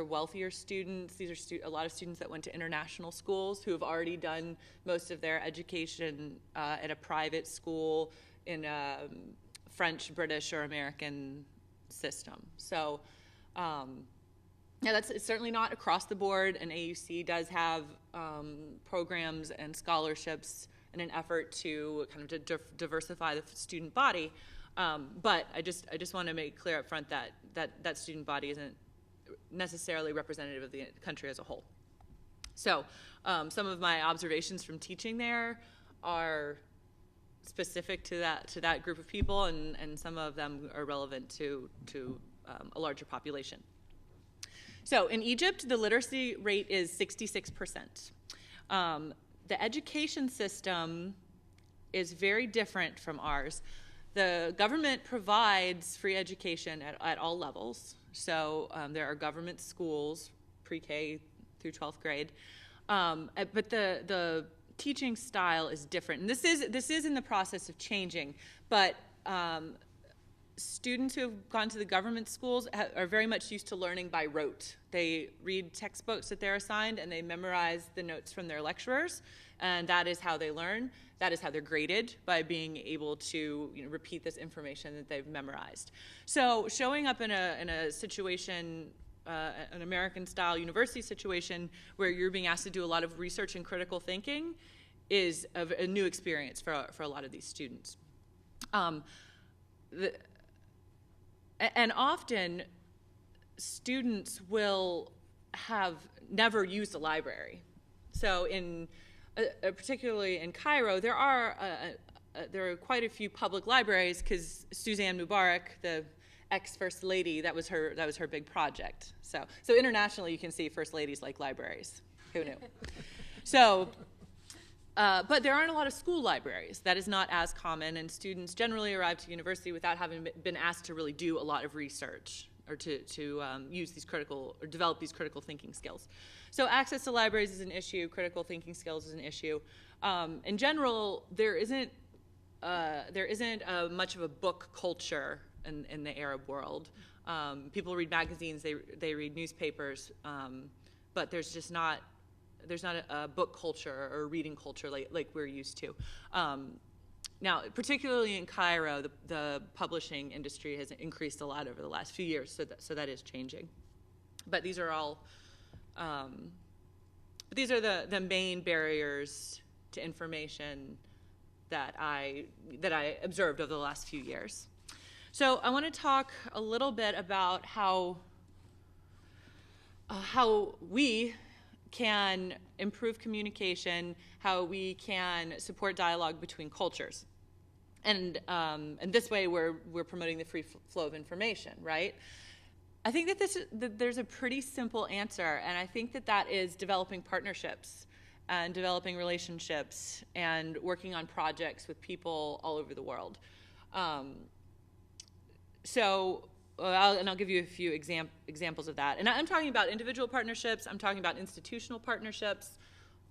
wealthier students. These are a lot of students that went to international schools who have already done most of their education at a private school in a French, British, or American system. So yeah, it's certainly not across the board, and AUC does have programs and scholarships in an effort to kind of diversify the student body. But I just want to make clear up front that student body isn't necessarily representative of the country as a whole. So some of my observations from teaching there are specific to that group of people, and some of them are relevant to a larger population. So in Egypt, the literacy rate is 66%. The education system is very different from ours. The government provides free education at all levels. So there are government schools, pre-K through 12th grade. But the teaching style is different. And this is in the process of changing. But students who have gone to the government schools are very much used to learning by rote. They read textbooks that they're assigned, and they memorize the notes from their lecturers, and that is how they learn. That is how they're graded, by being able to repeat this information that they've memorized. So showing up in a situation, an American-style university situation, where you're being asked to do a lot of research and critical thinking is a new experience for a lot of these students. And often, students will have never used a library. So particularly in Cairo, there are quite a few public libraries, because Suzanne Mubarak, the ex-First Lady, that was her big project. So internationally, you can see First Ladies like libraries. Who knew? So. But there aren't a lot of school libraries. That is not as common, and students generally arrive to university without having been asked to really do a lot of research or to use these develop these critical thinking skills. So access to libraries is an issue. Critical thinking skills is an issue. In general, there isn't much of a book culture in the Arab world. People read magazines, they read newspapers, but there's not a book culture or a reading culture like we're used to. Now, particularly in Cairo, the publishing industry has increased a lot over the last few years, so that is changing. But these are all, these are the main barriers to information that I observed over the last few years. So I want to talk a little bit about how we can improve communication, how we can support dialogue between cultures. And this way we're promoting the free flow of information, right? I think that there's a pretty simple answer, and I think that is developing partnerships and developing relationships and working on projects with people all over the world. I'll give you a few examples of that. And I'm talking about individual partnerships. I'm talking about institutional partnerships.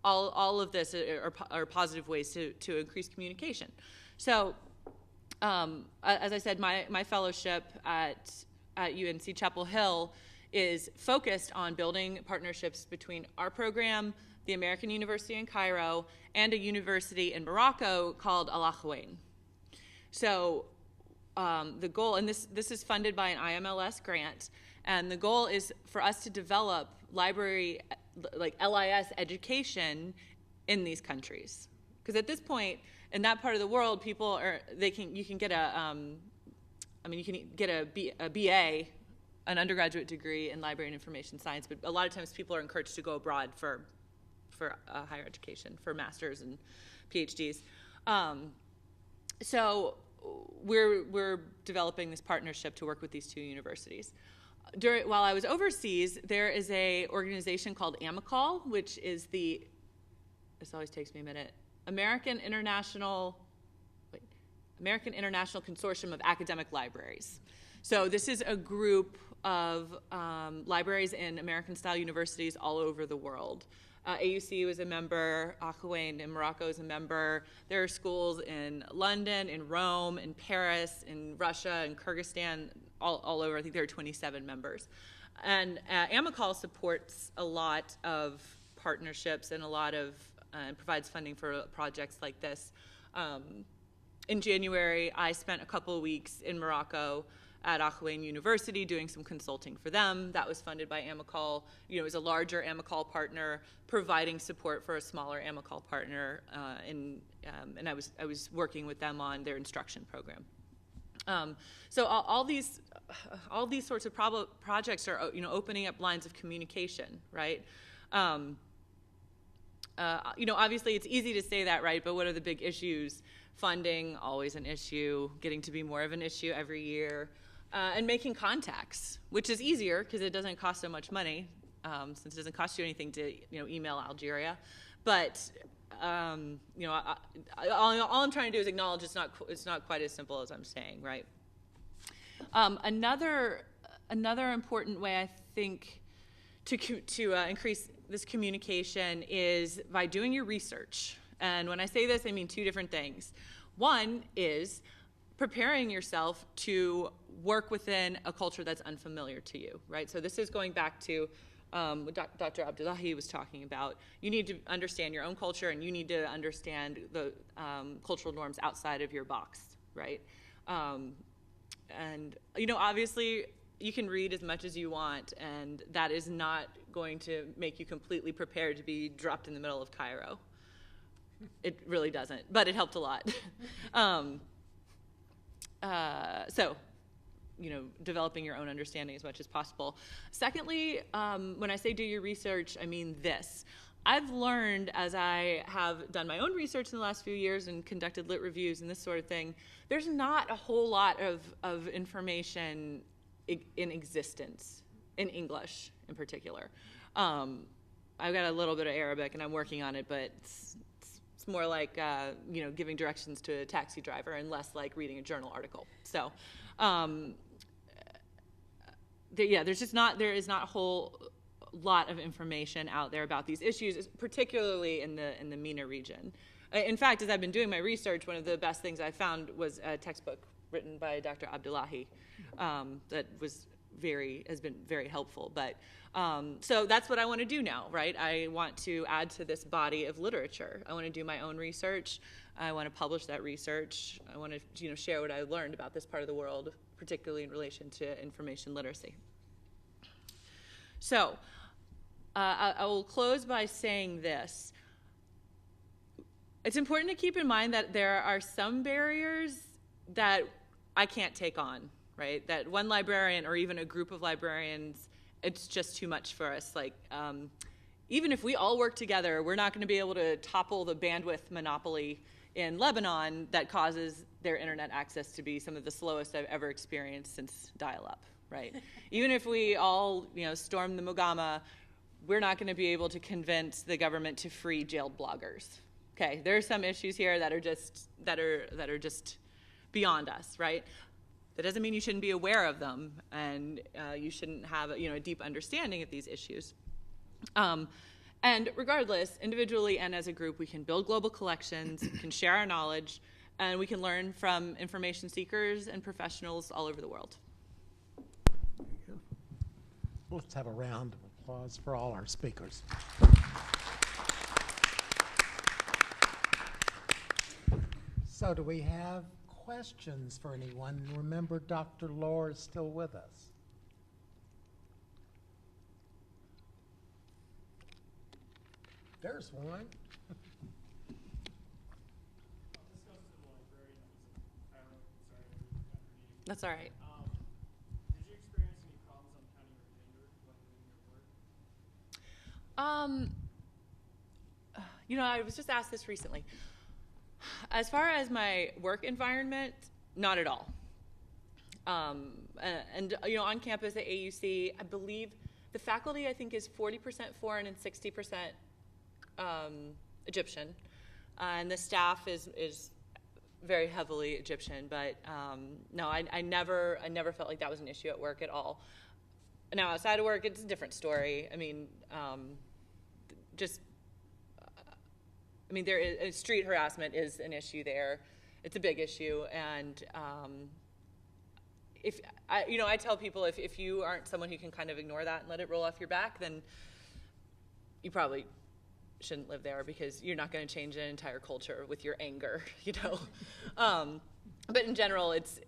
All of this are positive ways to increase communication. So, as I said, my fellowship at UNC Chapel Hill is focused on building partnerships between our program, the American University in Cairo, and a university in Morocco called Al Akhwain. So the goal, and this is funded by an IMLS grant, and the goal is for us to develop library, like LIS education in these countries. Because at this point, in that part of the world, you can get a BA, an undergraduate degree in library and information science, but a lot of times people are encouraged to go abroad for higher education, for masters and PhDs. So we're developing this partnership to work with these two universities. While I was overseas, there is a organization called AMICAL, which is this always takes me a minute, American International Consortium of Academic Libraries. So this is a group of libraries in American-style universities all over the world. AUC was a member, Akhawain in Morocco is a member. There are schools in London, in Rome, in Paris, in Russia, in Kyrgyzstan, all over. I think there are 27 members. And AMICAL supports a lot of partnerships and and provides funding for projects like this. In January, I spent a couple of weeks in Morocco at Akhawain University doing some consulting for them. That was funded by AMICAL. It was a larger AMICAL partner providing support for a smaller AMICAL partner, and I was working with them on their instruction program. So all these sorts of projects are opening up lines of communication, right? Obviously it's easy to say that, right? But what are the big issues? Funding, always an issue, getting to be more of an issue every year, and making contacts, which is easier because it doesn't cost so much money, since it doesn't cost you anything to email Algeria. But all I'm trying to do is acknowledge it's not quite as simple as I'm saying, right? Another important way I think to increase this communication is by doing your research. And when I say this, I mean two different things. One is preparing yourself to work within a culture that's unfamiliar to you, right? So this is going back to what Dr. Abdullahi was talking about. You need to understand your own culture, and you need to understand the cultural norms outside of your box, right? And obviously, you can read as much as you want, and that is not going to make you completely prepared to be dropped in the middle of Cairo. It really doesn't, but it helped a lot. So, developing your own understanding as much as possible. Secondly, when I say do your research, I mean this. I've learned, as I have done my own research in the last few years and conducted lit reviews and this sort of thing, there's not a whole lot of information in existence, in English in particular. I've got a little bit of Arabic and I'm working on it, but it's more like giving directions to a taxi driver and less like reading a journal article. So there is not a whole lot of information out there about these issues, particularly in the MENA region. In fact, as I've been doing my research, one of the best things I found was a textbook written by Dr. Abdullahi that has been very helpful. But so that's what I want to do now, right? I want to add to this body of literature. I want to do my own research. I want to publish that research. I want to share what I learned about this part of the world, particularly in relation to information literacy. So I will close by saying this. It's important to keep in mind that there are some barriers that I can't take on, right? That one librarian or even a group of librarians, it's just too much for us. Like, even if we all work together, we're not going to be able to topple the bandwidth monopoly in Lebanon that causes their internet access to be some of the slowest I've ever experienced since dial-up, right? Even if we all, storm the Mugama, we're not going to be able to convince the government to free jailed bloggers. Okay, there are some issues here that are just beyond us, right? That doesn't mean you shouldn't be aware of them, and you shouldn't have a deep understanding of these issues. And regardless, individually and as a group, we can build global collections, we can share our knowledge, and we can learn from information seekers and professionals all over the world. Let's have a round of applause for all our speakers. So do we have questions for anyone? Remember, Dr. Lohr is still with us. There's one. That's all right. Did you experience any problems uncounting your gender when doing your work? I was just asked this recently. As far as my work environment, not at all. On campus at AUC, I believe the faculty, I think, is 40% foreign and 60% Egyptian. And the staff is very heavily Egyptian, but no, I never felt like that was an issue at work at all. Now, outside of work, it's a different story. I mean, street harassment is an issue there. It's a big issue, and I tell people if you aren't someone who can kind of ignore that and let it roll off your back, then you probably shouldn't live there, because you're not going to change an entire culture with your anger, But in general, it's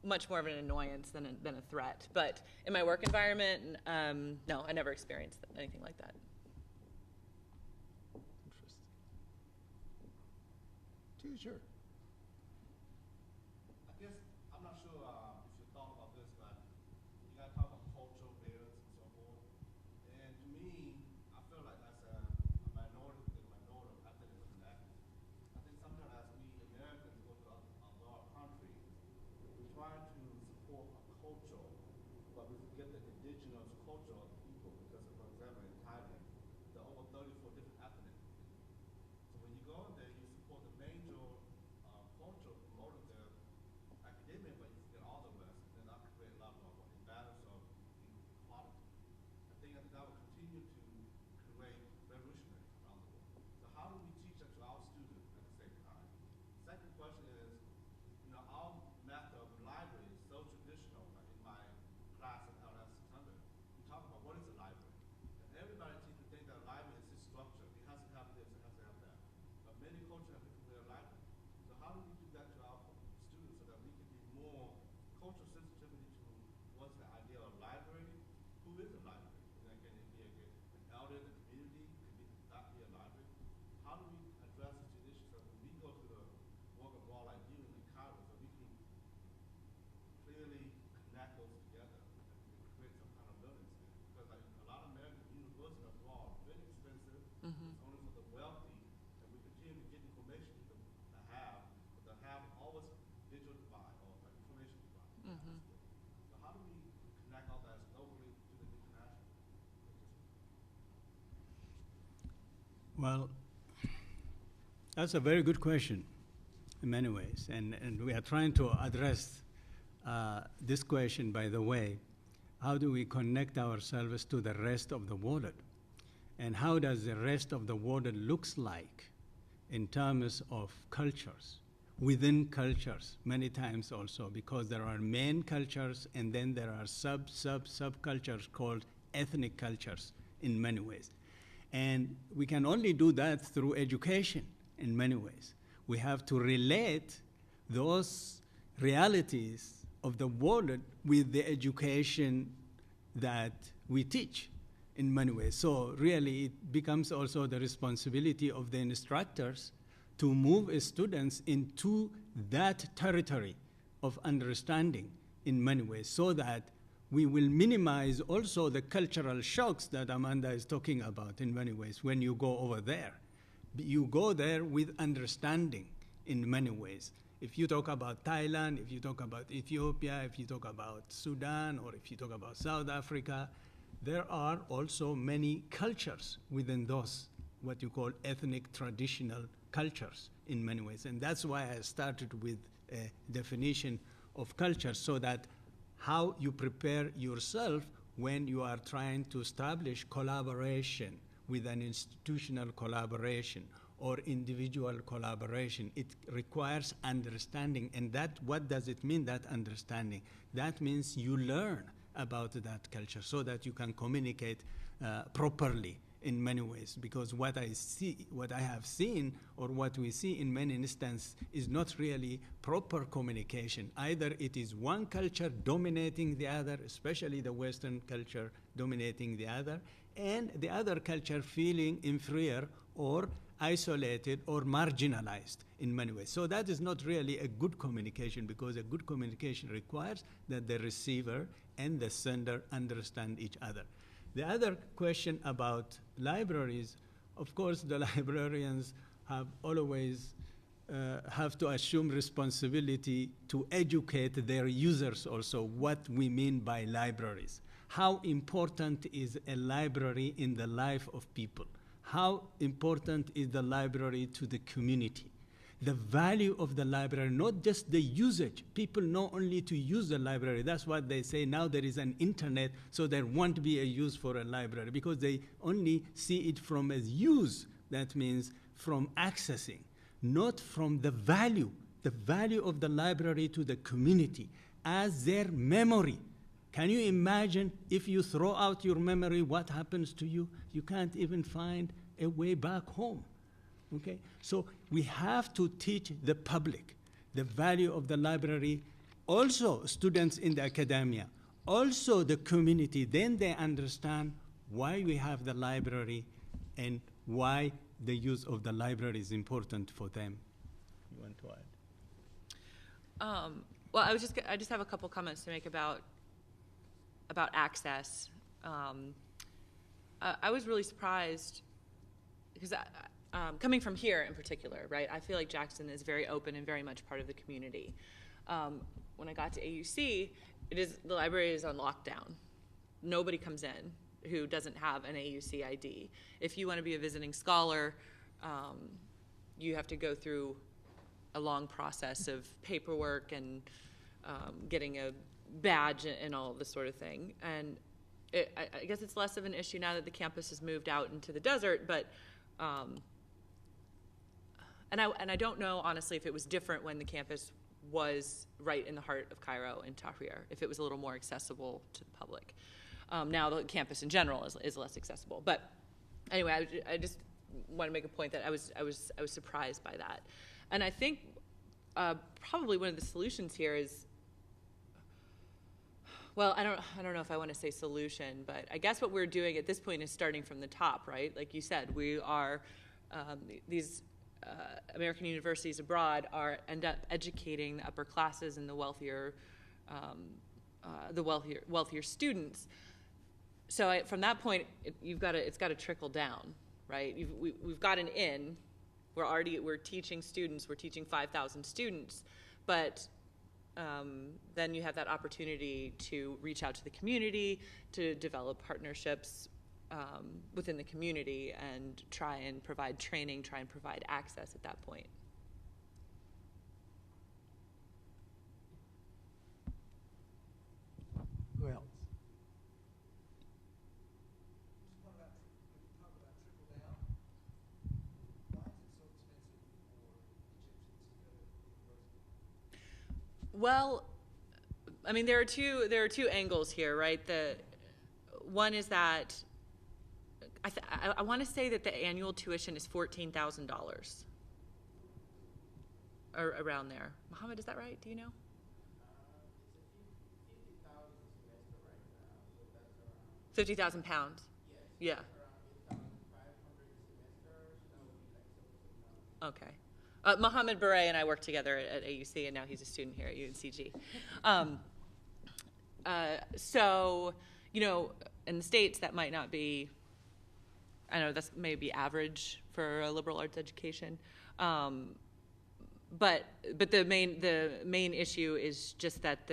much more of an annoyance than a threat. But in my work environment, no, I never experienced anything like that. Sure. I guess I'm not sure if you thought about this, but you got to talk about cultural barriers and so forth. And to me, I feel like as a minority ethnic activist, I think sometimes as we Americans go to other countries, we try to support a culture, but we forget the indigenous culture of the people. Because, for example, in Thailand, there are over 34 different ethnic. So when you go in there, you support the major culture promoted their academia, but you forget all the rest, and that create a lot of imbalance of equality. I think that will continue to create revolutionary around the world. So how do we teach that to our students at the same time? Second question is, our method of library is so traditional. Like in my class at LS 600, we talk about what is a library. And everybody seems to think that a library is this structure. It has to have this, it has to have that. But many cultures have different way of library. So how do we do that to our students so that we can be more cultural sensitivity to what's the idea of library? Who is a library? Can it be an elder in the community? Can it not be a library? How do we address these issues so when we go to the work abroad like you in Cairo, so we can clearly connect those together and create some kind of learning center? Because like a lot of American universities abroad are very expensive. It's only for the wealthy, and we continue to get information to have, but the have always digital divide or like information divide. So how do we connect all that locally to the international? Well, that's a very good question in many ways, and we are trying to address this question, by the way. How do we connect ourselves to the rest of the world? And how does the rest of the world looks like in terms of cultures, within cultures, many times also, because there are main cultures and then there are subcultures called ethnic cultures in many ways. And we can only do that through education in many ways. We have to relate those realities of the world with the education that we teach in many ways. So really it becomes also the responsibility of the instructors to move students into that territory of understanding in many ways, so that we will minimize also the cultural shocks that Amanda is talking about in many ways when you go over there. You go there with understanding in many ways. If you talk about Thailand, if you talk about Ethiopia, if you talk about Sudan, or if you talk about South Africa, there are also many cultures within those, what you call ethnic traditional cultures in many ways. And that's why I started with a definition of culture, so that how you prepare yourself when you are trying to establish collaboration with an institutional collaboration or individual collaboration. It requires understanding. And that, what does it mean, that understanding? That means you learn about that culture so that you can communicate properly in many ways. Because what I have seen, or what we see in many instances, is not really proper communication. Either it is one culture dominating the other, especially the Western culture dominating the other, and the other culture feeling inferior or isolated or marginalized in many ways. So that is not really a good communication, because a good communication requires that the receiver and the sender understand each other. The other question about libraries, of course, the librarians have always have to assume responsibility to educate their users also what we mean by libraries. How important is a library in the life of people? How important is the library to the community? The value of the library, not just the usage. People know only to use the library. That's what they say. Now there is an internet, so there won't be a use for a library, because they only see it from as use. That means from accessing, not from the value of the library to the community as their memory. Can you imagine if you throw out your memory, what happens to you? You can't even find a way back home. Okay? So we have to teach the public the value of the library, also students in the academia, also the community. Then they understand why we have the library and why the use of the library is important for them. You want to add? Well, I just have a couple comments to make about access. I was really surprised because coming from here in particular, right? I feel like Jackson is very open and very much part of the community. When I got to AUC, the library is on lockdown. Nobody comes in who doesn't have an AUC ID. If you want to be a visiting scholar, you have to go through a long process of paperwork and getting a badge and all this sort of thing. And I guess it's less of an issue now that the campus has moved out into the desert, but and I don't know honestly if it was different when the campus was right in the heart of Cairo in Tahrir, if it was a little more accessible to the public. Now the campus in general is less accessible. But anyway, I just want to make a point that I was surprised by that. And I think probably one of the solutions here is, well, I don't know if I want to say solution, but I guess what we're doing at this point is starting from the top, right? Like you said, we are these American universities abroad end up educating the upper classes and the wealthier students. So from that point, it's got to trickle down, right? We've got an in. We're teaching students. We're teaching 5,000 students, but then you have that opportunity to reach out to the community, to develop partnerships within the community, and try and provide training, try and provide access at that point. Who else? Well, I mean, there are two angles here, right? The one is that I want to say that the annual tuition is $14,000, or around there. Mohammed, is that right? Do you know? It's a few, 50,000 semester right now, so that's around. 50,000 pounds. Yes. Yeah. Around 8,500 a semester, so that would be like 7,000. Okay. Mohammed Beret and I worked together at AUC, and now he's a student here at UNCG. So, you know, in the States, that might not be, I don't know, that's maybe average for a liberal arts education. But the main issue is just that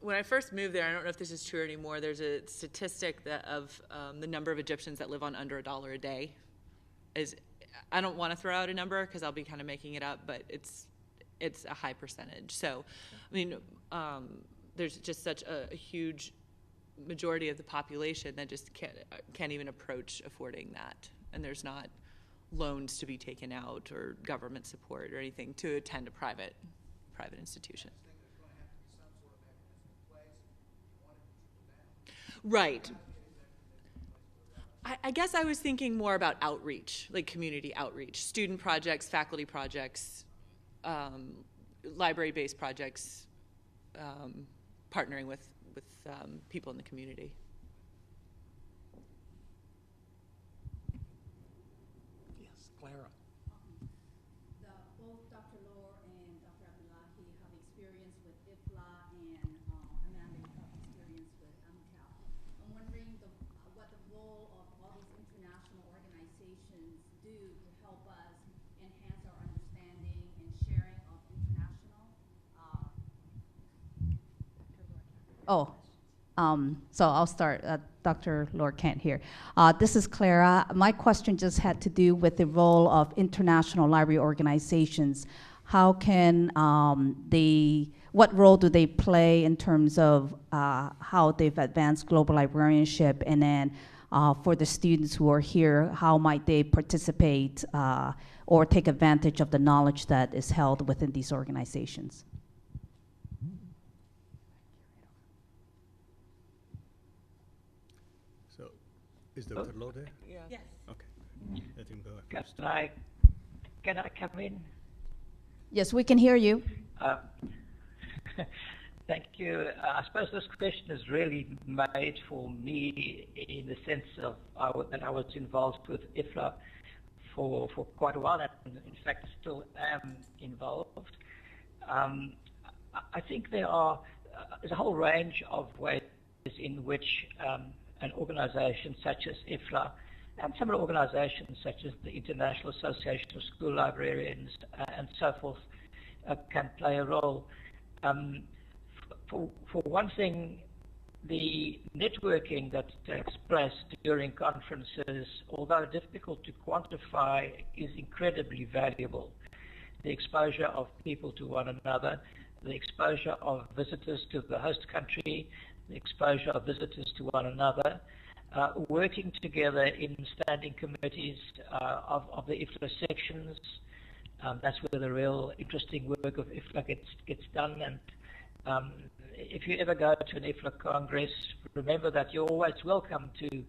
when I first moved there, I don't know if this is true anymore, there's a statistic of the number of Egyptians that live on under $1 a day. I don't want to throw out a number because I'll be kind of making it up, but it's a high percentage. So, I mean, there's just such a huge majority of the population that just can't even approach affording that, and there's not loans to be taken out or government support or anything to attend a private institution. Right. I guess I was thinking more about outreach, like community outreach, student projects, faculty projects, library-based projects, partnering with people in the community. Yes, Clara. Both Dr. Lohr and Dr. Abdullahi have experience with IFLA, and Amanda have experience with AMCAP. I'm wondering what the role of all these international organizations do to help us enhance our understanding and sharing of international. So I'll start. Dr. Lohr can't hear. This is Clara. My question just had to do with the role of international library organizations. How can what role do they play in terms of how they've advanced global librarianship? And then for the students who are here, how might they participate or take advantage of the knowledge that is held within these organizations? Is Dr. Lohr there? Yeah. Yes. Okay. Let him go first. Can I come in? Yes, we can hear you. Thank you. I suppose this question is really made for me in the sense of that I was involved with IFLA for quite a while, and in fact still am involved. I think there's a whole range of ways in which an organization such as IFLA and similar organizations such as the International Association of School Librarians and so forth can play a role. For one thing, the networking that takes place during conferences, although difficult to quantify, is incredibly valuable. The exposure of people to one another, the exposure of visitors to the host country, the exposure of visitors to one another, working together in standing committees of the IFLA sections. That's where the real interesting work of IFLA gets done. And if you ever go to an IFLA Congress, remember that you're always welcome to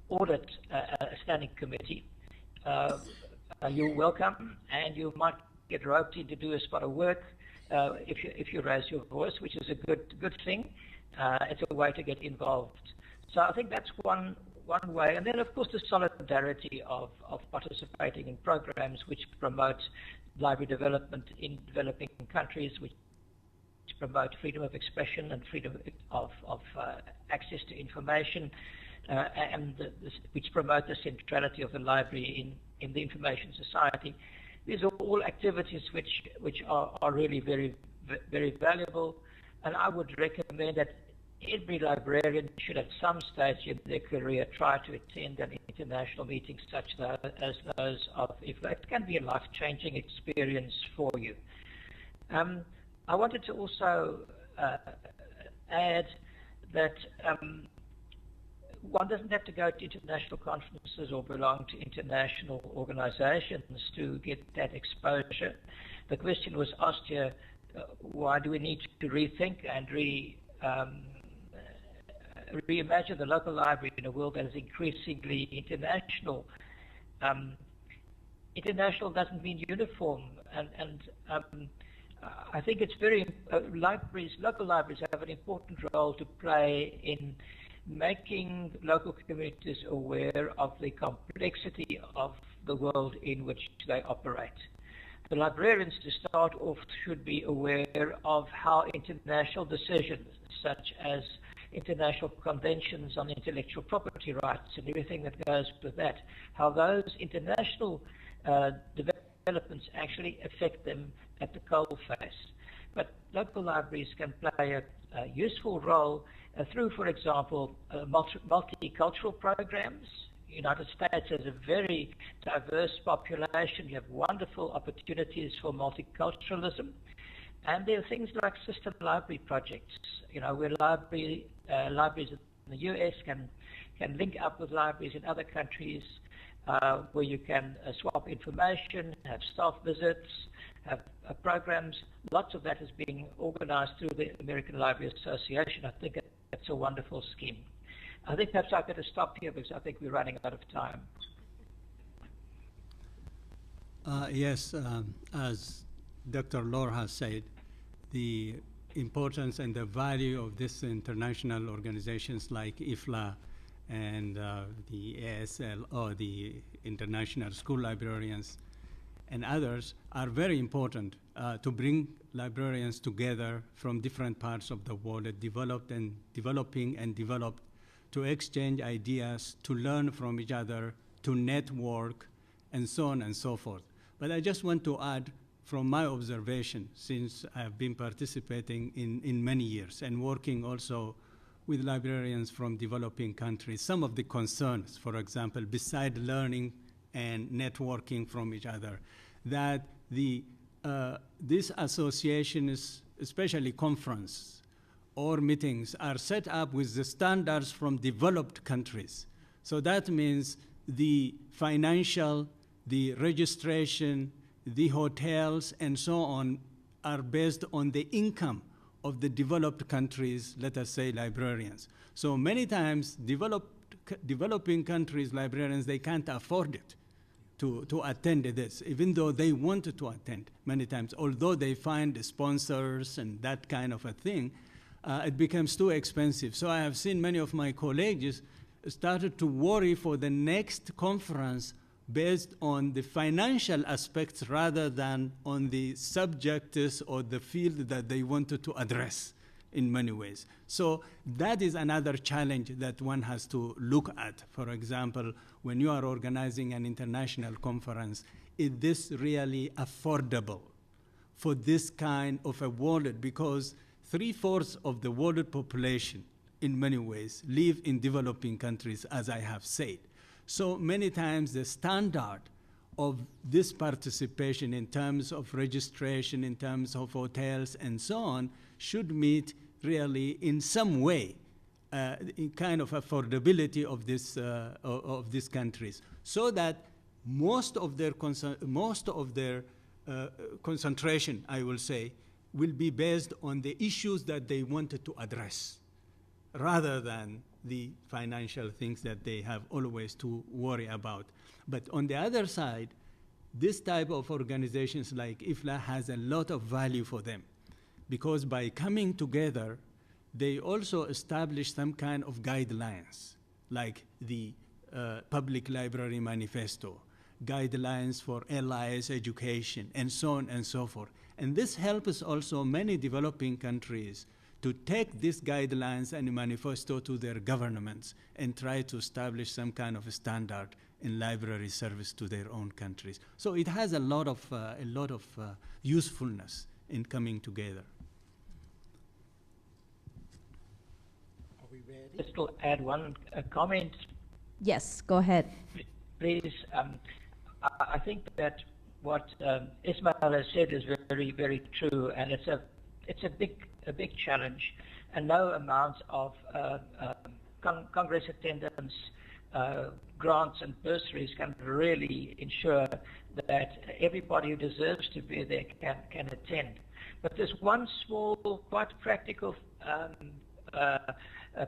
audit a standing committee. You're welcome, and you might get roped in to do a spot of work if you raise your voice, which is a good thing. It's a way to get involved. So I think that's one way. And then, of course, the solidarity of participating in programs which promote library development in developing countries, which promote freedom of expression and freedom of access to information, and which promote the centrality of the library in the information society. These are all activities which are really very, very valuable, and I would recommend that every librarian should at some stage in their career try to attend an international meeting such as those of IFLA. It can be a life-changing experience for you. I wanted to also add that one doesn't have to go to international conferences or belong to international organizations to get that exposure. The question was asked here, why do we need to rethink and reimagine the local library in a world that is increasingly international? International doesn't mean uniform, and I think it's local libraries have an important role to play in making local communities aware of the complexity of the world in which they operate. The librarians, to start off, should be aware of how international decisions, such as international conventions on intellectual property rights and everything that goes with that, how those international developments actually affect them at the coalface. But local libraries can play a useful role through, for example, multicultural programs. The United States has a very diverse population. You have wonderful opportunities for multiculturalism. And there are things like sister library projects, where libraries in the US can link up with libraries in other countries, where you can swap information, have staff visits, have programs. Lots of that is being organized through the American Library Association. I think that's a wonderful scheme. I think perhaps I better stop here because I think we're running out of time. Yes, as Dr. Lohr has said, the importance and the value of these international organizations like IFLA and the ASL, or the International School Librarians, and others are very important to bring librarians together from different parts of the world, developing and developed, to exchange ideas, to learn from each other, to network, and so on and so forth. But I just want to add, from my observation, since I've been participating in many years and working also with librarians from developing countries, some of the concerns, for example, beside learning and networking from each other, that this association is, especially conference or meetings, are set up with the standards from developed countries. So that means the financial, the registration, the hotels, and so on are based on the income of the developed countries, let us say librarians. So many times developing countries librarians, they can't afford it to attend this, even though they wanted to attend many times. Although they find sponsors and that kind of a thing, it becomes too expensive. So I have seen many of my colleagues started to worry for the next conference based on the financial aspects rather than on the subjects or the field that they wanted to address in many ways. So that is another challenge that one has to look at. For example, when you are organizing an international conference, is this really affordable for this kind of a world? Because 3/4 of the world population, in many ways, live in developing countries, as I have said. So many times the standard of this participation in terms of registration, in terms of hotels and so on, should meet really in some way in kind of affordability of these countries, so that most of their concentration, I will say, will be based on the issues that they wanted to address, rather than the financial things that they have always to worry about. But on the other side, this type of organizations like IFLA has a lot of value for them, because by coming together, they also establish some kind of guidelines, like the Public Library Manifesto, guidelines for LIS education, and so on and so forth. And this helps also many developing countries to take these guidelines and manifesto to their governments and try to establish some kind of a standard in library service to their own countries. So it has a lot of usefulness in coming together. Are we ready? Just to add one comment, Yes, go ahead. please. I think that what Ismail has said is very, very true, and it's a big challenge, and no amount of Congress attendance, grants and bursaries can really ensure that everybody who deserves to be there can attend. But there's one small, quite practical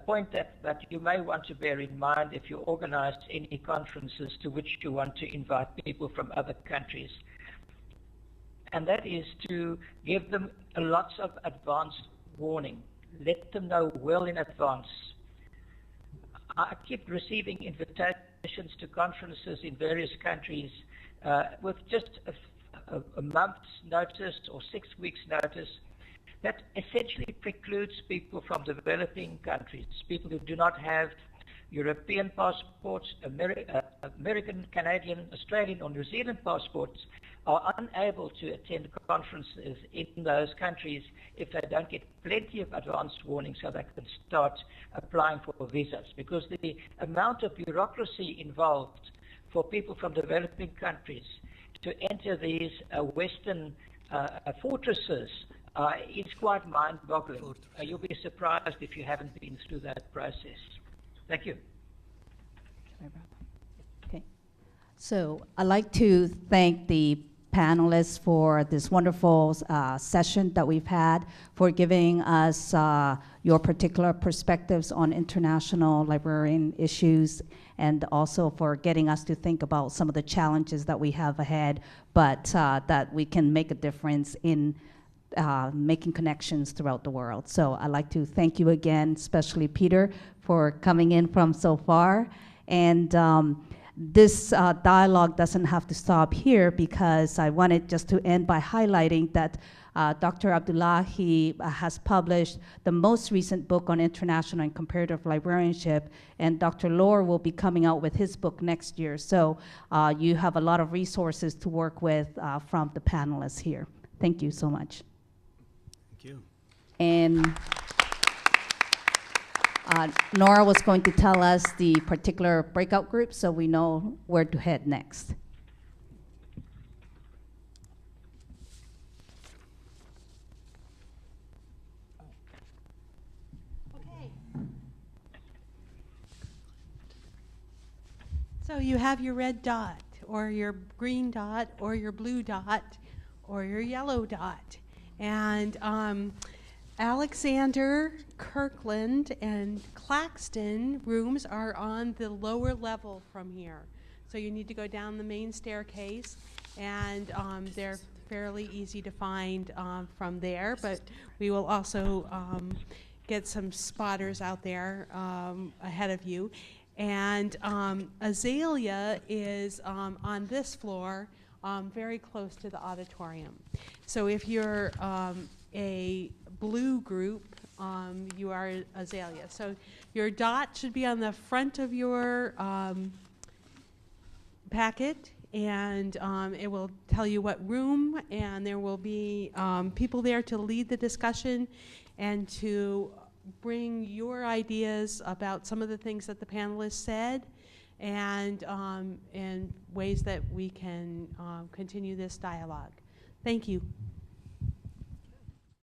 point that you may want to bear in mind if you organize any conferences to which you want to invite people from other countries. And that is to give them lots of advance warning. Let them know well in advance. I keep receiving invitations to conferences in various countries with just a month's notice or 6 weeks' notice. That essentially precludes people from developing countries, people who do not have European passports, American, Canadian, Australian, or New Zealand passports, are unable to attend conferences in those countries if they don't get plenty of advance warning so they can start applying for visas. Because the amount of bureaucracy involved for people from developing countries to enter these Western fortresses is quite mind-boggling. You'll be surprised if you haven't been through that process. Thank you. Okay. So I'd like to thank the panelists for this wonderful session that we've had, for giving us your particular perspectives on international librarian issues, and also for getting us to think about some of the challenges that we have ahead, but that we can make a difference in making connections throughout the world. So I'd like to thank you again, especially Peter, for coming in from so far. And this dialogue doesn't have to stop here, because I wanted just to end by highlighting that Dr. Abdullahi has published the most recent book on international and comparative librarianship, and Dr. Lohr will be coming out with his book next year. So you have a lot of resources to work with from the panelists here. Thank you so much. Thank you. And Nora was going to tell us the particular breakout group so we know where to head next. Okay. So you have your red dot, or your green dot, or your blue dot, or your yellow dot. And Alexander, Kirkland, and Claxton rooms are on the lower level from here. So you need to go down the main staircase, and they're fairly easy to find from there. But we will also get some spotters out there ahead of you. And Azalea is on this floor, very close to the auditorium. So if you're a blue group, you are Azalea. So your dot should be on the front of your packet, and it will tell you what room, and there will be people there to lead the discussion and to bring your ideas about some of the things that the panelists said, and ways that we can continue this dialogue. Thank you.